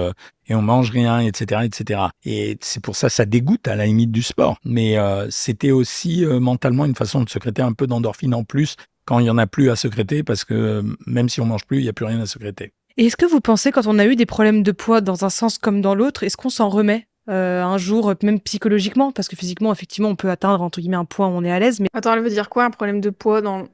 D: et on mange rien, etc., etc. Et c'est pour ça ça dégoûte à la limite du sport. Mais c'était aussi mentalement une façon de sécréter un peu d'endorphine en plus quand il y en a plus à sécréter parce que même si on mange plus, il y a plus rien à sécréter.
H: Et est-ce que vous pensez, quand on a eu des problèmes de poids dans un sens comme dans l'autre, est-ce qu'on s'en remet un jour, même psychologiquement? Parce que physiquement, effectivement, on peut atteindre, entre guillemets, un poids où on est à l'aise, mais
F: Attends, elle veut dire quoi, un problème de poids dans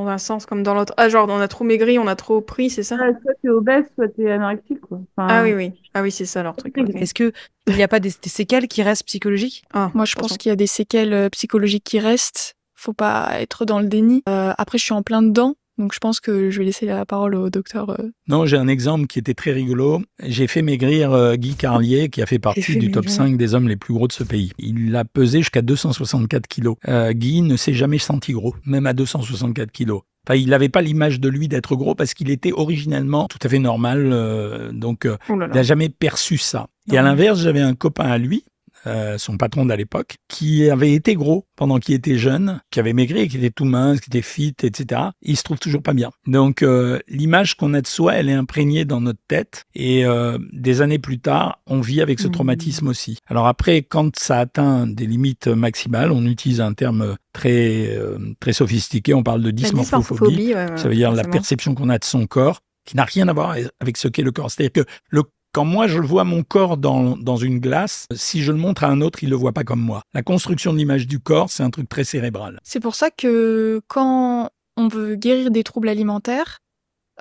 F: un sens comme dans l'autre? Ah, genre, on a trop maigri, on a trop pris, c'est ça?
E: soit t'es obèse, soit t'es anorexique quoi.
F: Ah
E: Enfin,
F: oui, oui. Ah oui, c'est ça leur truc. Ok.
H: est-ce que il n'y a pas des séquelles qui restent psychologiques?
F: Ah,
A: Moi, je pense
F: attention.
A: qu'il y a des séquelles psychologiques qui restent. Faut pas être dans le déni. Après, je suis en plein dedans, donc je pense que je vais laisser la parole au docteur.
D: Non, j'ai un exemple qui était très rigolo. J'ai fait maigrir Guy Carlier, qui a fait partie du top 5 des hommes les plus gros de ce pays. Il a pesé jusqu'à 264 kilos. Guy ne s'est jamais senti gros, même à 264 kilos. Enfin, il n'avait pas l'image de lui d'être gros parce qu'il était originellement tout à fait normal. Donc,
F: Oh là
D: il
F: là.
D: n'a jamais perçu ça. Et à l'inverse, j'avais un copain à lui, son patron d'à l'époque, qui avait été gros pendant qu'il était jeune, qui avait maigri, qui était tout mince, qui était fit, etc. Il se trouve toujours pas bien. Donc l'image qu'on a de soi, elle est imprégnée dans notre tête et des années plus tard, on vit avec ce traumatisme aussi. Alors après, quand ça atteint des limites maximales, on utilise un terme très sophistiqué, on parle de
F: La
D: dysmorphophobie.
F: dysmorphophobie, ouais,
D: Ça veut dire la
F: forcément.
D: perception qu'on a de son corps, qui n'a rien à voir avec ce qu'est le corps. C'est-à-dire que quand moi je vois mon corps dans une glace, si je le montre à un autre, il le voit pas comme moi. La construction de l'image du corps, c'est un truc très cérébral.
A: C'est pour ça que quand on veut guérir des troubles alimentaires,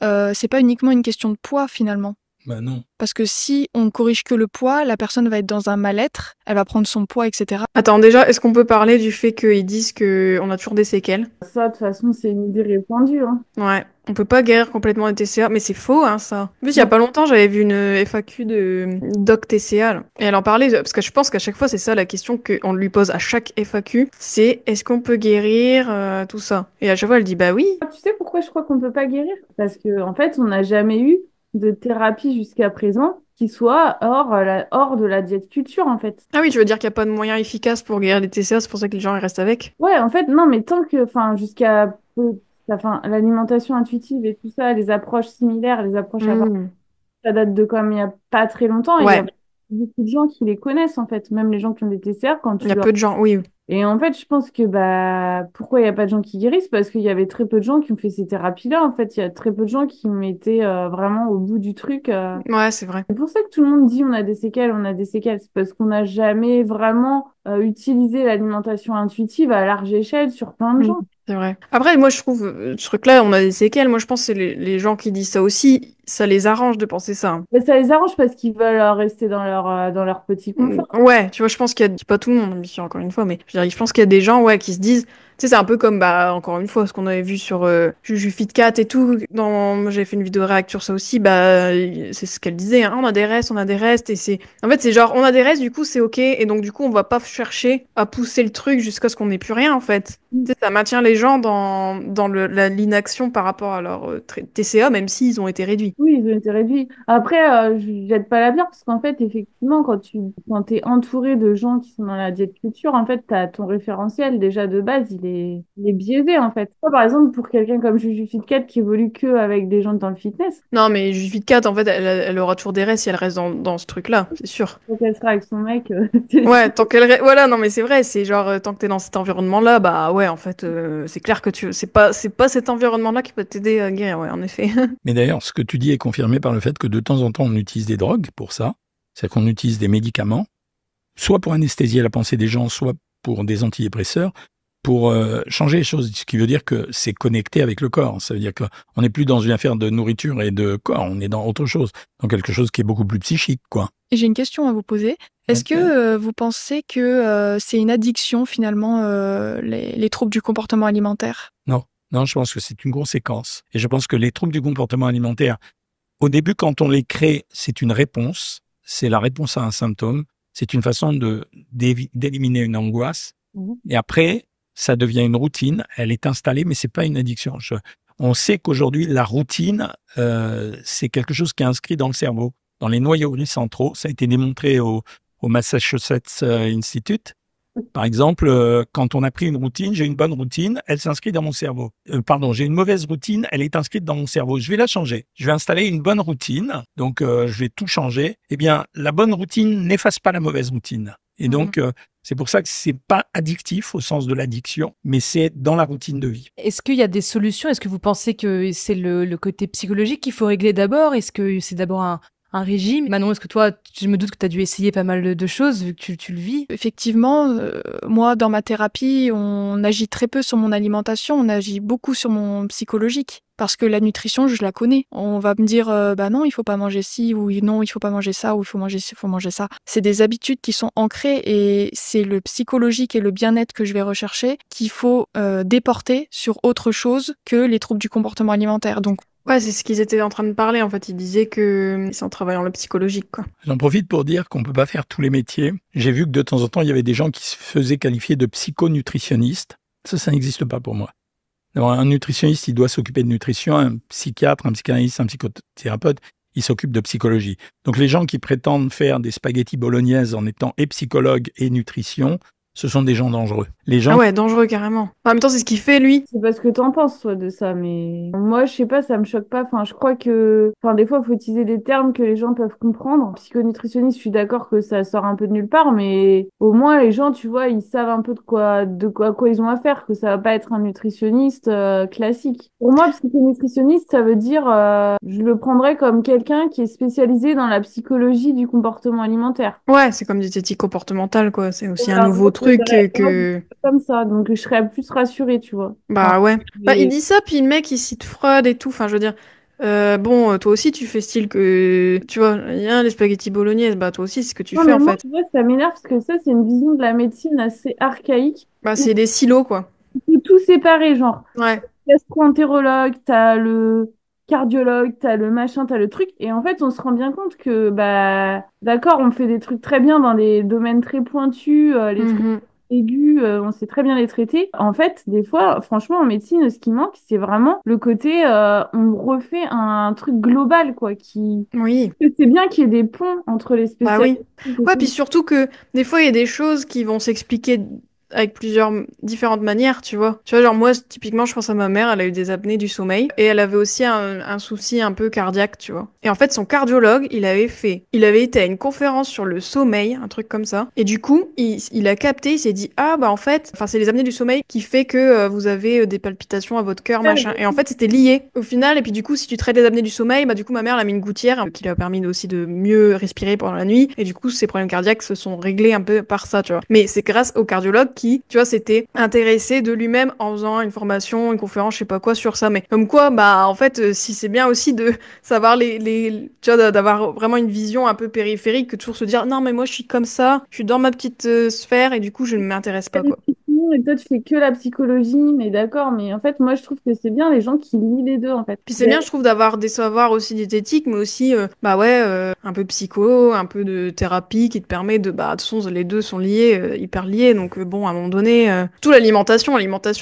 A: c'est pas uniquement une question de poids finalement.
D: Ben non.
A: Parce que si on corrige que le poids, la personne va être dans un mal-être, elle va prendre son poids, etc.
F: Attends, déjà, est-ce qu'on peut parler du fait qu'ils disent qu'on a toujours des séquelles?
E: ça de toute façon c'est une idée répandue. Hein.
F: Ouais, on peut pas guérir complètement les TCA, mais c'est faux, hein, ça. En plus, il y a pas longtemps, j'avais vu une FAQ de Doc TCA, là. Et elle en parlait, parce que je pense qu'à chaque fois, c'est ça la question qu'on lui pose à chaque FAQ, c'est est-ce qu'on peut guérir tout ça? Et à chaque fois, elle dit bah oui.
E: Tu sais pourquoi je crois qu'on ne peut pas guérir? Parce que en fait, on n'a jamais eu de thérapie jusqu'à présent qui soit hors de la diète culture, en fait.
F: Ah oui, tu veux dire qu'il n'y a pas de moyen efficace pour guérir les TCA, c'est pour ça que les gens ils restent avec?
E: Ouais, en fait, non, mais tant que, enfin, l'alimentation intuitive et tout ça, les approches similaires, les approches à
F: Mmh.
E: ça date de quand même il y a pas très longtemps, et il y a
F: Ouais,
E: beaucoup de gens qui les connaissent, en fait, même les gens qui ont des TCA, quand
F: il
E: tu
F: y a
E: leur
F: peu de gens, oui.
E: et en fait, je pense que bah pourquoi il n'y a pas de gens qui guérissent? Parce qu'il y avait très peu de gens qui ont fait ces thérapies-là. En fait, il y a très peu de gens qui ont été vraiment au bout du truc.
F: Ouais, c'est vrai.
E: C'est pour ça que tout le monde dit on a des séquelles, on a des séquelles. C'est parce qu'on n'a jamais vraiment utilisé l'alimentation intuitive à large échelle sur plein de
F: Mm.
E: gens.
F: C'est vrai. Après, moi, je trouve, ce truc-là, on a des séquelles. Moi, je pense que c'est les gens qui disent ça aussi. ça les arrange de penser ça.
E: Mais ça les arrange parce qu'ils veulent rester dans leur petit confort.
F: Ouais, tu vois, je pense qu'il y a, pas tout le monde, bien encore une fois, mais je pense qu'il y a des gens, ouais, qui se disent, tu sais, c'est un peu comme, bah, encore une fois, ce qu'on avait vu sur Juju Fitcat et tout. J'avais fait une vidéo réact sur ça aussi, bah, c'est ce qu'elle disait, hein, on a des restes, et en fait, c'est genre, on a des restes, du coup, c'est ok, et donc, du coup, on va pas chercher à pousser le truc jusqu'à ce qu'on n'ait plus rien, en fait. Tu sais, ça maintient les gens dans l'inaction par rapport à leur TCA, même s'ils ont été réduits.
E: Oui, ils ont été réduits. Après, je jette pas la pierre parce qu'en fait, effectivement, quand t'es entouré de gens qui sont dans la diète culture, en fait, t'as ton référentiel déjà de base, il est biaisé en fait. Toi, par exemple, pour quelqu'un comme Juju Fitcat qui évolue que avec des gens dans le fitness,
F: Non, mais Juju Fitcat, en fait, elle aura toujours des restes si elle reste dans ce truc-là, c'est sûr.
E: quand elle sera avec son mec,
F: Ouais, voilà, non, mais c'est vrai, c'est genre, tant que t'es dans cet environnement-là, bah ouais, en fait, c'est clair que c'est pas cet environnement-là qui peut t'aider à guérir, ouais, en effet.
D: Mais d'ailleurs, ce que tu dis est confirmé par le fait que de temps en temps, on utilise des drogues pour ça. C'est qu'on utilise des médicaments, soit pour anesthésier la pensée des gens, soit pour des antidépresseurs, pour changer les choses. Ce qui veut dire que c'est connecté avec le corps. Ça veut dire qu'on n'est plus dans une affaire de nourriture et de corps, on est dans autre chose, dans quelque chose qui est beaucoup plus psychique, quoi.
A: Et j'ai une question à vous poser. Est-ce que vous pensez que c'est une addiction finalement, les troubles du comportement alimentaire?
D: Non, je pense que c'est une conséquence. Et je pense que les troubles du comportement alimentaire, au début, quand on les crée, c'est une réponse. C'est la réponse à un symptôme. C'est une façon d'éliminer une angoisse. Et après, ça devient une routine. Elle est installée, mais c'est pas une addiction. On sait qu'aujourd'hui, la routine, c'est quelque chose qui est inscrit dans le cerveau, dans les noyaux gris centraux. Ça a été démontré au Massachusetts Institute. Par exemple, quand on a pris une routine, j'ai une bonne routine, elle s'inscrit dans mon cerveau. J'ai une mauvaise routine, elle est inscrite dans mon cerveau. Je vais la changer. Je vais installer une bonne routine, donc je vais tout changer. Eh bien, la bonne routine n'efface pas la mauvaise routine. Et donc, c'est pour ça que c'est pas addictif au sens de l'addiction, mais c'est dans la routine de vie.
H: Est-ce qu'il y a des solutions? Est-ce que vous pensez que c'est le côté psychologique qu'il faut régler d'abord? Est-ce que c'est d'abord un régime? Manon, est-ce que toi, je me doute que tu as dû essayer pas mal de choses vu que tu le vis?
A: Effectivement, moi, dans ma thérapie, on agit très peu sur mon alimentation, on agit beaucoup sur mon psychologique. Parce que la nutrition, je la connais. On va me dire, bah non, il faut pas manger ci, ou non, il faut pas manger ça, ou il faut manger ci, il faut manger ça. C'est des habitudes qui sont ancrées et c'est le psychologique et le bien-être que je vais rechercher qu'il faut déporter sur autre chose que les troubles du comportement alimentaire. Donc,
F: ouais, c'est ce qu'ils étaient en train de parler, en fait. Ils disaient que c'est en travaillant le psychologique, quoi.
D: J'en profite pour dire qu'on peut pas faire tous les métiers. J'ai vu que de temps en temps, il y avait des gens qui se faisaient qualifier de psychonutritionnistes. Ça n'existe pas pour moi. Alors, un nutritionniste, il doit s'occuper de nutrition. Un psychiatre, un psychanalyste, un psychothérapeute, il s'occupe de psychologie. Donc, les gens qui prétendent faire des spaghettis bolognaises en étant et psychologue et nutrition, ce sont des gens dangereux. Les gens...
F: Ah ouais, dangereux carrément. En même temps, c'est ce qu'il fait, lui.
E: c'est pas ce que t'en penses, toi, de ça, mais moi, je sais pas, ça me choque pas. Enfin, je crois que, des fois, il faut utiliser des termes que les gens peuvent comprendre. Psychonutritionniste, je suis d'accord que ça sort un peu de nulle part, mais au moins, les gens, tu vois, ils savent un peu à quoi ils ont affaire, que ça va pas être un nutritionniste classique. Pour moi, psychonutritionniste, ça veut dire, je le prendrais comme quelqu'un qui est spécialisé dans la psychologie du comportement alimentaire.
F: Ouais, c'est comme diététique comportementale, quoi. C'est aussi
E: Voilà,
F: un nouveau truc que...
E: Comme ça, donc je serais plus rassurée, tu vois.
F: Bah ouais. Bah,
E: Mais-
F: il dit ça, puis le mec, il cite Freud et tout. Enfin, je veux dire, toi aussi, tu fais style que... Tu vois, il y a les spaghettis bolognaises, bah toi aussi, c'est ce que tu
E: Non,
F: fais,
E: mais
F: en
E: moi,
F: fait.
E: tu vois, ça m'énerve parce que ça, c'est une vision de la médecine assez archaïque.
F: Bah, c'est des silos, quoi.
E: Il faut tout séparer, genre,
F: Ouais.
E: gastro-entérologue, t'as le cardiologue, t'as le machin, t'as le truc. Et en fait, on se rend bien compte que, bah, d'accord, on fait des trucs très bien dans des domaines très pointus, les trucs
F: Mhm.
E: aigus, on sait très bien les traiter. En fait, des fois, franchement, en médecine, ce qui manque, c'est vraiment le côté, on refait un truc global, quoi, qui...
F: Oui.
E: C'est bien qu'il y ait des ponts entre les
F: Bah oui.
E: spécialités.
F: Ouais, puis surtout que des fois, il y a des choses qui vont s'expliquer avec plusieurs différentes manières, tu vois. Tu vois, genre moi, typiquement, je pense à ma mère, elle a eu des apnées du sommeil et elle avait aussi un souci un peu cardiaque, tu vois. Et en fait, son cardiologue, il avait été à une conférence sur le sommeil, un truc comme ça. Et du coup, il a capté, il s'est dit, ah bah en fait, enfin c'est les apnées du sommeil qui fait que vous avez des palpitations à votre cœur, machin. Et en fait, c'était lié au final. Et puis du coup, si tu traites les apnées du sommeil, bah du coup, ma mère elle a mis une gouttière qui lui a permis aussi de mieux respirer pendant la nuit. Et du coup, ses problèmes cardiaques se sont réglés un peu par ça, tu vois. Mais c'est grâce au cardiologue qui, tu vois, s'était intéressé de lui-même en faisant une formation, une conférence, je sais pas quoi sur ça. Mais comme quoi, bah, en fait, si c'est bien aussi de savoir tu vois, d'avoir vraiment une vision un peu périphérique que toujours se dire, non, mais moi, je suis comme ça, je suis dans ma petite sphère et du coup, je ne m'intéresse pas, quoi.
E: Et toi, tu fais que la psychologie, mais d'accord. Mais en fait, moi, je trouve que c'est bien les gens qui lient les deux, en fait.
F: Puis c'est bien, je trouve, d'avoir des savoirs aussi diététiques, mais aussi, bah ouais, un peu psycho, un peu de thérapie qui te permet de, bah, de toute façon, les deux sont liés, hyper liés. Donc bon, à un moment donné, tout l'alimentation,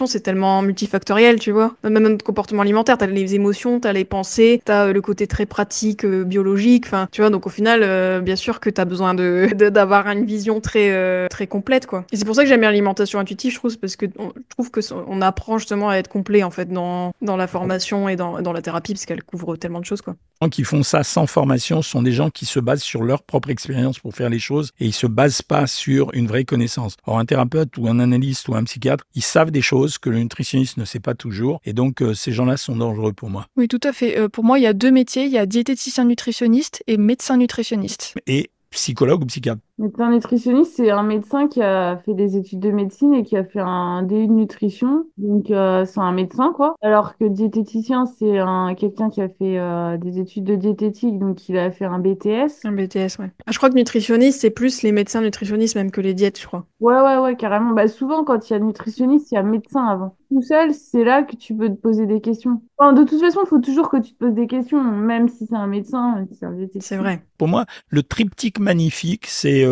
F: c'est tellement multifactoriel, tu vois. Même notre comportement alimentaire, t'as les émotions, t'as les pensées, t'as le côté très pratique, biologique. Enfin, tu vois. Donc au final, bien sûr que t'as besoin d'avoir une vision très complète, quoi. Et c'est pour ça que j'aime bien l'alimentation intuitive, je trouve, parce que je trouve que on apprend justement à être complet en fait dans la formation et dans la thérapie, parce qu'elle couvre tellement de choses, quoi.
D: Les gens qui font ça sans formation sont des gens qui se basent sur leur propre expérience pour faire les choses et ils se basent pas sur une vraie connaissance. Or, un thérapeute ou un analyste ou un psychiatre, ils savent des choses que le nutritionniste ne sait pas toujours et donc ces gens-là sont dangereux pour moi.
A: Oui, tout à fait. Pour moi, il y a deux métiers. Il y a diététicien nutritionniste et médecin nutritionniste.
D: Et psychologue ou psychiatre.
E: Médecin nutritionniste, c'est un médecin qui a fait des études de médecine et qui a fait un DU de nutrition. Donc, c'est un médecin, quoi. Alors que diététicien, c'est quelqu'un qui a fait des études de diététique, donc il a fait un BTS.
F: Un BTS, ouais. Ah, je crois que nutritionniste, c'est plus les médecins nutritionnistes même que les diètes, je crois.
E: Ouais, carrément. Bah, souvent, quand il y a nutritionniste, il y a médecin avant. Tout seul, c'est là que tu peux te poser des questions. Enfin, de toute façon, il faut toujours que tu te poses des questions, même si c'est un médecin, même si c'est un diététicien.
F: C'est vrai.
D: Pour moi, le triptyque magnifique, c'est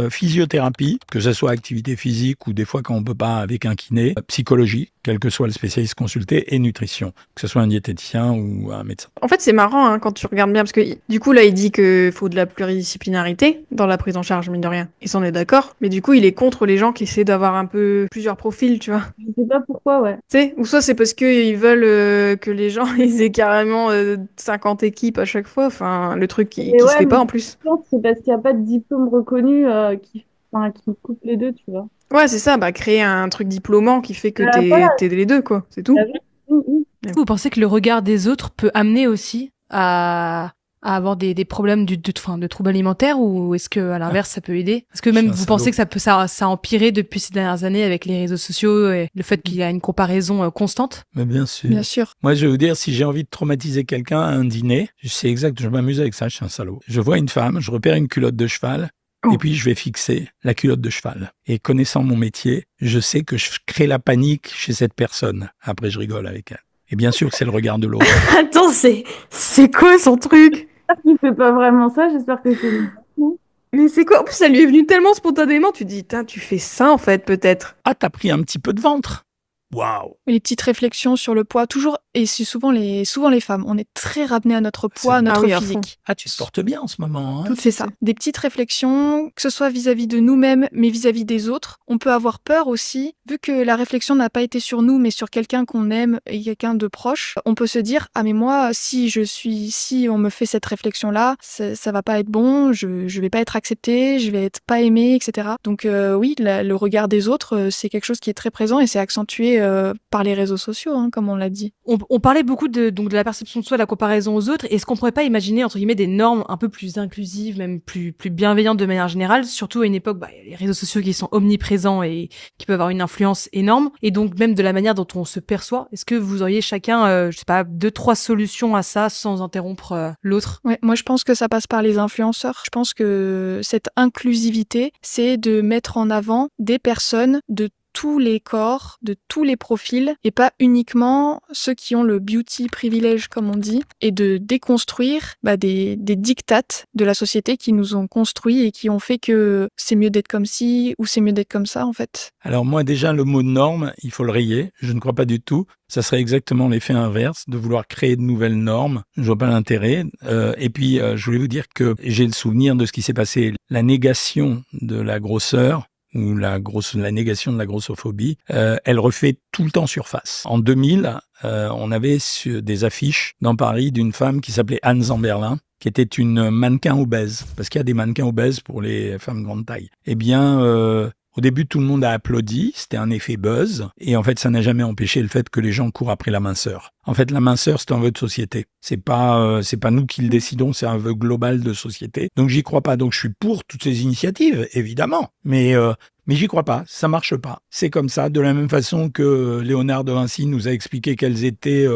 D: physiothérapie, que ce soit activité physique ou des fois quand on peut pas avec un kiné, psychologie, quel que soit le spécialiste consulté, et nutrition, que ce soit un diététicien ou un médecin.
F: En fait, c'est marrant hein, quand tu regardes bien, parce que du coup, là, il dit qu'il faut de la pluridisciplinarité dans la prise en charge, mine de rien. Et ça, on est d'accord. Mais du coup, il est contre les gens qui essaient d'avoir un peu plusieurs profils, tu vois.
E: Je sais pas pourquoi, ouais.
F: Tu sais, ou soit c'est parce qu'ils veulent que les gens ils aient carrément 50 équipes à chaque fois, enfin, le truc qui se fait pas en plus.
E: Je pense que c'est parce qu'il n'y a pas de diplôme reconnu qui coupe les deux, tu vois.
F: Ouais, c'est ça, bah créer un truc diplômant qui fait que
E: Voilà.
F: t'es les deux, quoi, c'est tout.
H: Vous pensez que le regard des autres peut amener aussi à avoir des problèmes de troubles alimentaires, ou est-ce que à l'inverse ça peut aider? Parce que même vous pensez que ça a empiré depuis ces dernières années avec les réseaux sociaux et le fait qu'il y a une comparaison constante?
D: Mais bien sûr.
A: Bien sûr.
D: Moi, je vais vous dire, si j'ai envie de traumatiser quelqu'un à un dîner, c'est exact, je m'amuse avec ça, je suis un salaud. Je vois une femme, je repère une culotte de cheval, et puis je vais fixer la culotte de cheval. Et connaissant mon métier, je sais que je crée la panique chez cette personne. Après, je rigole avec elle. Et bien sûr que c'est le regard de l'autre.
F: Attends, c'est quoi son truc?
E: J'espère qu'il fait pas vraiment ça, j'espère que c'est...
F: Mais c'est quoi? En plus, ça lui est venu tellement spontanément, tu te dis, tu fais ça en fait, peut-être.
D: Ah, t'as pris un petit peu de ventre. Waouh.
A: Les petites réflexions sur le poids, toujours, et c'est souvent les femmes. On est très ramené à notre poids, à notre physique.
D: Ah, tu te portes bien en ce moment. Hein.
A: Tout c'est ça. Des petites réflexions, que ce soit vis-à-vis de nous-mêmes, mais vis-à-vis des autres. On peut avoir peur aussi, vu que la réflexion n'a pas été sur nous, mais sur quelqu'un qu'on aime et quelqu'un de proche. On peut se dire, ah mais moi, si on me fait cette réflexion-là, ça va pas être bon, je vais pas être acceptée, je vais être pas aimée, etc. Donc oui, le regard des autres, c'est quelque chose qui est très présent et c'est accentué par les réseaux sociaux, hein, comme on l'a dit.
H: On parlait beaucoup de la perception de soi, de la comparaison aux autres. Est-ce qu'on pourrait pas imaginer, entre guillemets, des normes un peu plus inclusives, même plus bienveillantes de manière générale, surtout à une époque, il y a les réseaux sociaux qui sont omniprésents et qui peuvent avoir une influence énorme, et donc même de la manière dont on se perçoit. Est-ce que vous auriez chacun, 2-3 solutions à ça sans interrompre l'autre?
A: Ouais, moi je pense que ça passe par les influenceurs. Je pense que cette inclusivité, c'est de mettre en avant des personnes de tous les corps, de tous les profils, et pas uniquement ceux qui ont le beauty privilège, comme on dit, et de déconstruire des dictates de la société qui nous ont construits et qui ont fait que c'est mieux d'être comme ci ou c'est mieux d'être comme ça, en fait.
D: Alors moi, déjà, le mot norme, il faut le rayer. Je ne crois pas du tout. Ça serait exactement l'effet inverse, de vouloir créer de nouvelles normes. Je vois pas l'intérêt. Et puis, je voulais vous dire que j'ai le souvenir de ce qui s'est passé. La négation de la grosseur, ou la négation de la grossophobie, elle refait tout le temps surface. En 2000, on avait des affiches dans Paris d'une femme qui s'appelait Anne Zamberlin, qui était une mannequin obèse, parce qu'il y a des mannequins obèses pour les femmes de grande taille. Eh bien, au début, tout le monde a applaudi, c'était un effet buzz, et en fait, ça n'a jamais empêché le fait que les gens courent après la minceur. En fait, la minceur, c'est un vœu de société. C'est pas nous qui le décidons, c'est un vœu global de société. Donc, j'y crois pas. Donc, je suis pour toutes ces initiatives, évidemment. Mais Mais j'y crois pas, ça marche pas. C'est comme ça, de la même façon que Léonard de Vinci nous a expliqué quelles étaient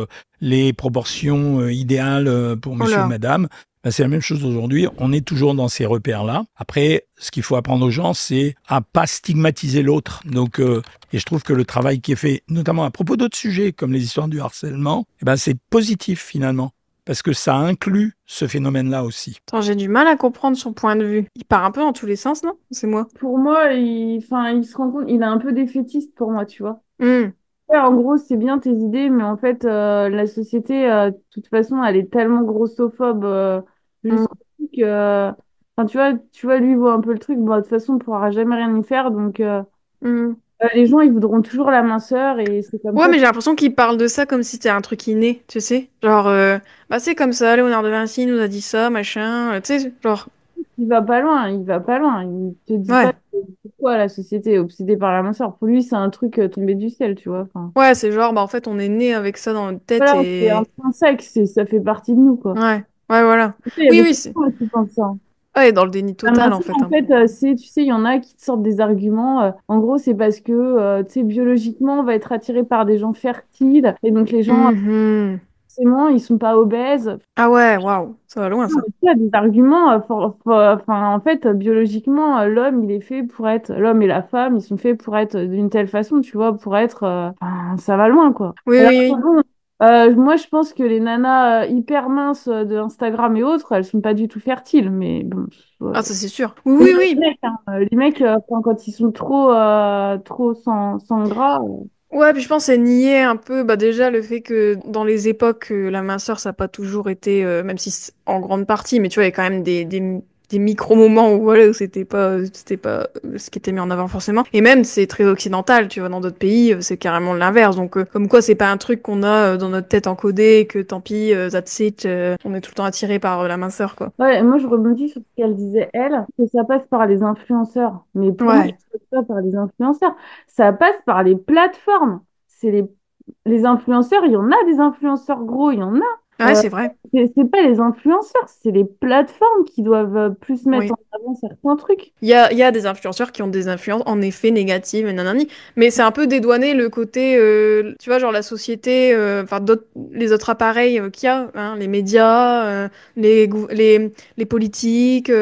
D: les proportions idéales pour monsieur et madame. Ben, c'est la même chose aujourd'hui, on est toujours dans ces repères-là. Après, ce qu'il faut apprendre aux gens, c'est à pas stigmatiser l'autre. Donc, et je trouve que le travail qui est fait, notamment à propos d'autres sujets, comme les histoires du harcèlement, eh ben, c'est positif finalement. Parce que ça inclut ce phénomène-là aussi.
F: Attends, j'ai du mal à comprendre son point de vue. Il part un peu dans tous les sens, non? C'est moi.
E: Pour moi, il se rend compte, il a un peu défaitiste pour moi, tu vois.
F: Hmm.
E: Ouais, en gros, c'est bien tes idées, mais en fait, la société, de toute façon, elle est tellement grossophobe jusqu'au bout que, enfin, tu vois, lui, il voit un peu le truc. Bon, de toute façon, on pourra jamais rien y faire, donc les gens, ils voudront toujours la minceur et c'est comme
F: Ouais,
E: ça.
F: mais j'ai l'impression qu'il parle de ça comme si c'était un truc inné, tu sais. Genre, bah c'est comme ça, Léonard de Vinci nous a dit ça, machin, tu sais, genre...
E: Il va pas loin, il va pas loin. Il te dit pas
F: Ouais,
E: pourquoi la société est obsédée par la minceur. Pour lui, c'est un truc tombé du ciel, tu vois. Enfin,
F: ouais, c'est genre, bah en fait, on est né avec ça dans notre tête
E: voilà, c'est
F: et...
E: intrinsèque, ça fait partie de nous, quoi.
F: Ouais, ouais, voilà.
E: Tu sais, il y a
F: Oui,
E: beaucoup
F: oui,
E: de
F: c'est...
E: gens qui pensent ça.
F: Ouais, dans le déni
E: La
F: total, en
E: minceur,
F: fait,
E: en
F: hein.
E: fait, tu sais, il y en a qui te sortent des arguments. En gros, c'est parce que, tu sais, biologiquement, on va être attiré par des gens fertiles. Et donc, les gens,
F: Mhm.
E: forcément, ils sont pas obèses.
F: Ah ouais, waouh, ça va loin, ça.
E: Il y a des arguments. Enfin, en fait, biologiquement, l'homme, il est fait pour être. L'homme et la femme, ils sont faits pour être d'une telle façon, tu vois, pour être. Enfin, ça va loin, quoi.
F: Oui,
E: Alors,
F: oui,
E: que
F: oui.
E: bon, moi, je pense que les nanas hyper minces de Instagram et autres, elles sont pas du tout fertiles. Mais bon.
F: Ah, ça, c'est sûr. Oui,
E: Et
F: oui, oui.
E: les mecs, quand ils sont trop sans gras.
F: Ouais, puis je pense que c'est nier un peu, bah déjà le fait que dans les époques, la minceur, ça n'a pas toujours été, même si en grande partie, mais tu vois, il y a quand même des micro-moments où, voilà, où c'était pas ce qui était mis en avant forcément. Et même, c'est très occidental, tu vois, dans d'autres pays, c'est carrément l'inverse. Donc, comme quoi, c'est pas un truc qu'on a dans notre tête encodé, et que tant pis, that's it, on est tout le temps attiré par la minceur, quoi.
E: Ouais, moi je rebondis sur ce qu'elle disait, elle, que ça passe par les influenceurs. Mais pour moi, ça
F: Ouais.
E: passe pas par les influenceurs. Ça passe par les plateformes. C'est les influenceurs, il y en a des influenceurs gros, il y en a.
F: Ouais,
E: Euh,
F: c'est vrai.
E: c'est pas les influenceurs, c'est les plateformes qui doivent plus mettre
F: Oui.
E: en avant certains trucs.
F: Il y a des influenceurs qui ont des influences en effet négatives, et nanani, mais c'est un peu dédouaner le côté, tu vois, genre la société, enfin les autres appareils qu'il y a, hein, les médias, les politiques,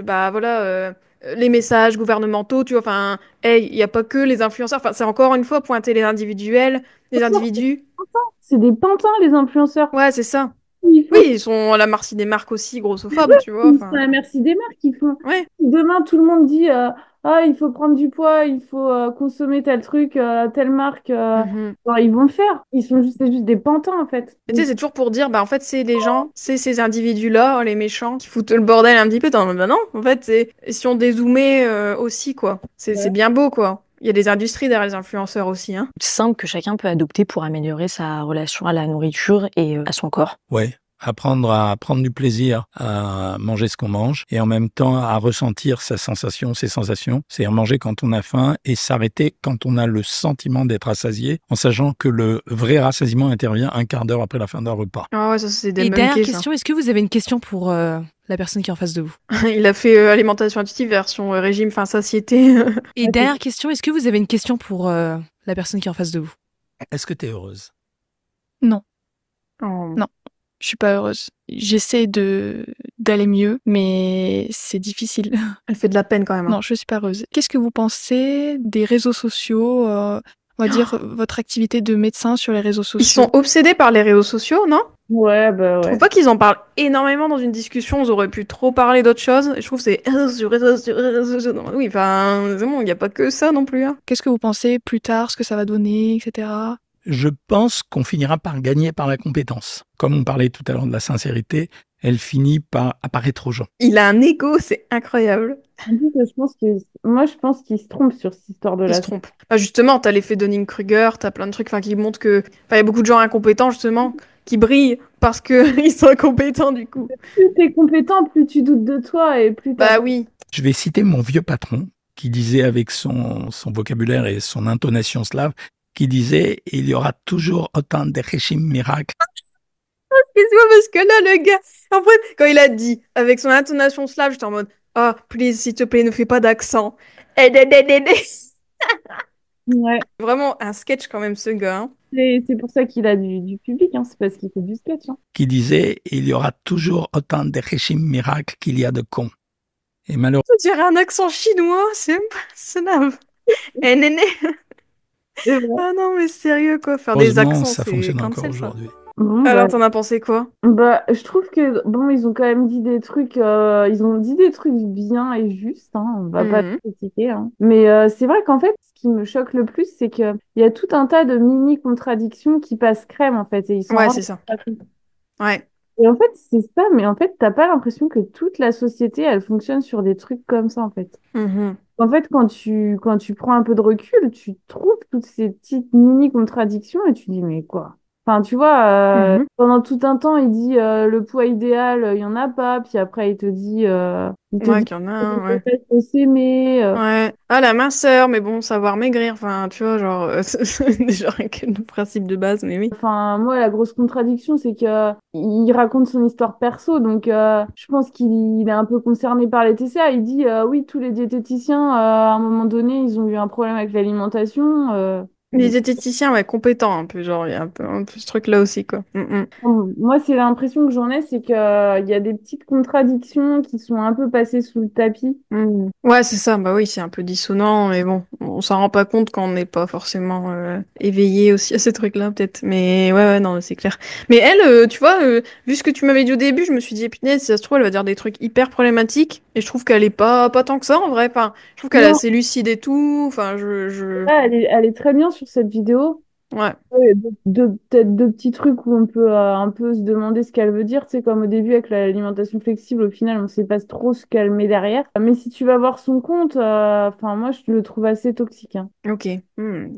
F: bah voilà, les messages gouvernementaux, tu vois, enfin, hey, il n'y a pas que les influenceurs, enfin, c'est encore une fois pointer les individuels, les individus.
E: C'est des pantins, les influenceurs.
F: Ouais, c'est ça.
E: Il
F: Oui,
E: faut
F: ils sont à la merci des marques aussi, grossophobes, tu vois,
E: Ils sont à
F: enfin,
E: la merci des marques.
F: ouais.
E: Demain, tout le monde dit ah, il faut prendre du poids, il faut consommer tel truc, telle marque.
F: Mhm.
E: Bon, ils vont le faire. C'est juste des pantins, en fait.
F: Et tu sais, c'est toujours pour dire, bah en fait, c'est les gens, c'est ces individus-là, les méchants, qui foutent le bordel un petit peu. Bah non, en fait, c'est si on dézoomait aussi, quoi. C'est
E: Ouais.
F: bien beau, quoi. Il y a des industries derrière les influenceurs aussi, hein.
G: Simple que chacun peut adopter pour améliorer sa relation à la nourriture et à son corps.
D: Ouais. Apprendre à prendre du plaisir à manger ce qu'on mange et en même temps à ressentir ses sensations, c'est-à-dire manger quand on a faim et s'arrêter quand on a le sentiment d'être rassasié, en sachant que le vrai rassasiement intervient un quart d'heure après la fin d'un repas.
F: Ah ouais, ça c'est des
H: Et dernière
F: monkeys, ça.
H: question, est-ce que vous avez une question pour la personne qui est en face de vous?
F: Il a fait alimentation intuitive version régime, fin satiété.
H: Et dernière question, est-ce que vous avez une question pour la personne qui est en face de vous?
D: Est-ce que tu es heureuse?
A: Non,
F: Oh.
A: Non. je suis pas heureuse. J'essaie d'aller mieux, mais c'est difficile.
F: Elle fait de la peine quand même, hein.
A: Non, je suis pas heureuse. Qu'est-ce que vous pensez des réseaux sociaux, on va dire votre activité de médecin sur les réseaux
F: Ils
A: sociaux?
F: sont obsédés par les réseaux sociaux, non?
E: Ouais, bah
F: Je
E: ouais.
F: trouve pas qu'ils en parlent énormément dans une discussion, ils auraient pu trop parler d'autres choses. Et je trouve que c'est non, oui, enfin, c'est bon, il n'y a pas que ça non plus, hein.
A: Qu'est-ce que vous pensez plus tard, ce que ça va donner, etc.
D: Je pense qu'on finira par gagner par la compétence. Comme on parlait tout à l'heure de la sincérité, elle finit par apparaître aux gens.
F: Il a un ego, c'est incroyable.
E: Moi, je pense qu'il se trompe sur cette histoire de
F: Il
E: la.
F: se trompe. Bah justement, t'as l'effet Dunning-Kruger, t'as plein de trucs, enfin, qui montrent que, enfin, il y a beaucoup de gens incompétents justement qui brillent parce que ils sont incompétents du coup.
E: Plus t'es compétent, plus tu doutes de toi et plus t'as.
F: Bah oui.
D: Je vais citer mon vieux patron qui disait avec son vocabulaire et son intonation slave, qui disait « Il y aura toujours autant de régimes miracles ».
F: Excuse-moi, parce que là, le gars, en fait, quand il a dit, avec son intonation slave, j'étais en mode, ah, please, s'il te plaît, ne fais pas d'accent.
E: Ouais.
F: Vraiment un sketch quand même, ce gars. Hein.
E: C'est pour ça qu'il a du public, hein. C'est parce qu'il fait du sketch. Hein.
D: Qui disait « Il y aura toujours autant de régimes miracles qu'il y a de cons ». Et malheureusement...
F: On dirait un accent chinois, c'est même pas sonable. Eh, néné.
E: C'est vrai.
F: Ah non, mais sérieux, quoi. Faire des accents,
D: ça
F: c'est
D: fonctionne encore
F: cancel, ça.
D: aujourd'hui.
E: Bon,
F: Alors, t'en as pensé quoi?
E: je trouve que bon, ils ont quand même dit des trucs, ils ont dit des trucs bien et justes, hein, on va pas
F: Mhm.
E: critiquer, hein. Mais c'est vrai qu'en fait, ce qui me choque le plus, c'est que il y a tout un tas de mini contradictions qui passent crème en fait, et ils s'en
F: Ouais,
E: rendent
F: c'est ça.
E: pas compte.
F: Ouais.
E: Et en fait, c'est ça, mais en fait, t'as pas l'impression que toute la société, elle fonctionne sur des trucs comme ça en fait.
F: Mhm.
E: En fait, quand tu prends un peu de recul, tu trouves toutes ces petites mini contradictions et tu dis mais quoi? Enfin, tu vois,
F: Mhm.
E: pendant tout un temps, il dit le poids idéal, il y en a pas. Puis après, il te
F: Ouais,
E: dit
F: qu'il y en a
E: que
F: un, ouais.
E: faut s'aimer.
F: Ouais. Ah, la minceur, mais bon, savoir maigrir, enfin, tu vois, genre, c'est déjà rien que le principe de base, mais oui.
E: Enfin, moi, la grosse contradiction, c'est que il raconte son histoire perso. Donc, je pense qu'il est un peu concerné par les TCA. Il dit oui, tous les diététiciens, à un moment donné, ils ont eu un problème avec l'alimentation.
F: Les diététiciens, ouais, compétents un peu, genre, il y a un peu ce truc-là aussi, quoi. Mhm.
E: Moi, c'est l'impression que j'en ai, c'est qu'il y a des petites contradictions qui sont un peu passées sous le tapis.
F: Ouais, c'est ça, bah oui, c'est un peu dissonant, mais bon, on s'en rend pas compte quand on n'est pas forcément éveillé aussi à ces trucs-là, peut-être. Mais ouais, non, c'est clair. Mais elle, tu vois, vu ce que tu m'avais dit au début, je me suis dit, punaise, si ça se trouve, elle va dire des trucs hyper problématiques, et je trouve qu'elle est pas tant que ça, en vrai. Enfin, je trouve qu'elle est
E: Non,
F: assez lucide et tout, enfin,
E: là, elle est très bien sur cette vidéo.
F: Ouais.
E: Ouais, peut-être deux petits trucs où on peut un peu se demander ce qu'elle veut dire. Tu sais, comme au début avec l'alimentation flexible, au final, on ne sait pas trop ce qu'elle met derrière. Mais si tu vas voir son compte, enfin, moi, je le trouve assez toxique. Hein.
F: Ok,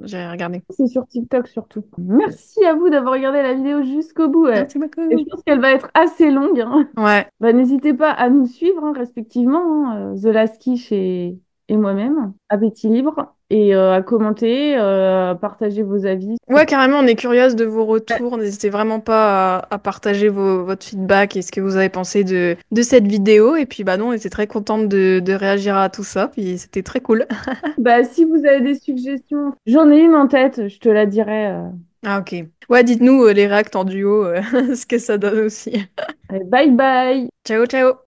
F: j'ai regardé.
E: C'est sur TikTok surtout. Merci à vous d'avoir regardé la vidéo jusqu'au bout. Ouais.
F: Merci
E: Et je
F: beaucoup.
E: pense qu'elle va être assez longue. Hein.
F: Ouais.
E: Bah, n'hésitez pas à nous suivre, hein, respectivement, hein, The Last Quiche et moi-même, Appétit Libre, et à commenter, à partager vos avis.
F: Ouais, carrément, on est curieuse de vos retours. N'hésitez vraiment pas à partager votre feedback et ce que vous avez pensé de cette vidéo. Et puis, bah non, on était très contente de réagir à tout ça. Puis, c'était très cool.
E: Bah, si vous avez des suggestions, j'en ai une en tête, je te la dirai.
F: Ah, ok. Ouais, dites-nous les réacts en duo, ce que ça donne aussi.
E: Allez, bye bye!
F: Ciao, ciao!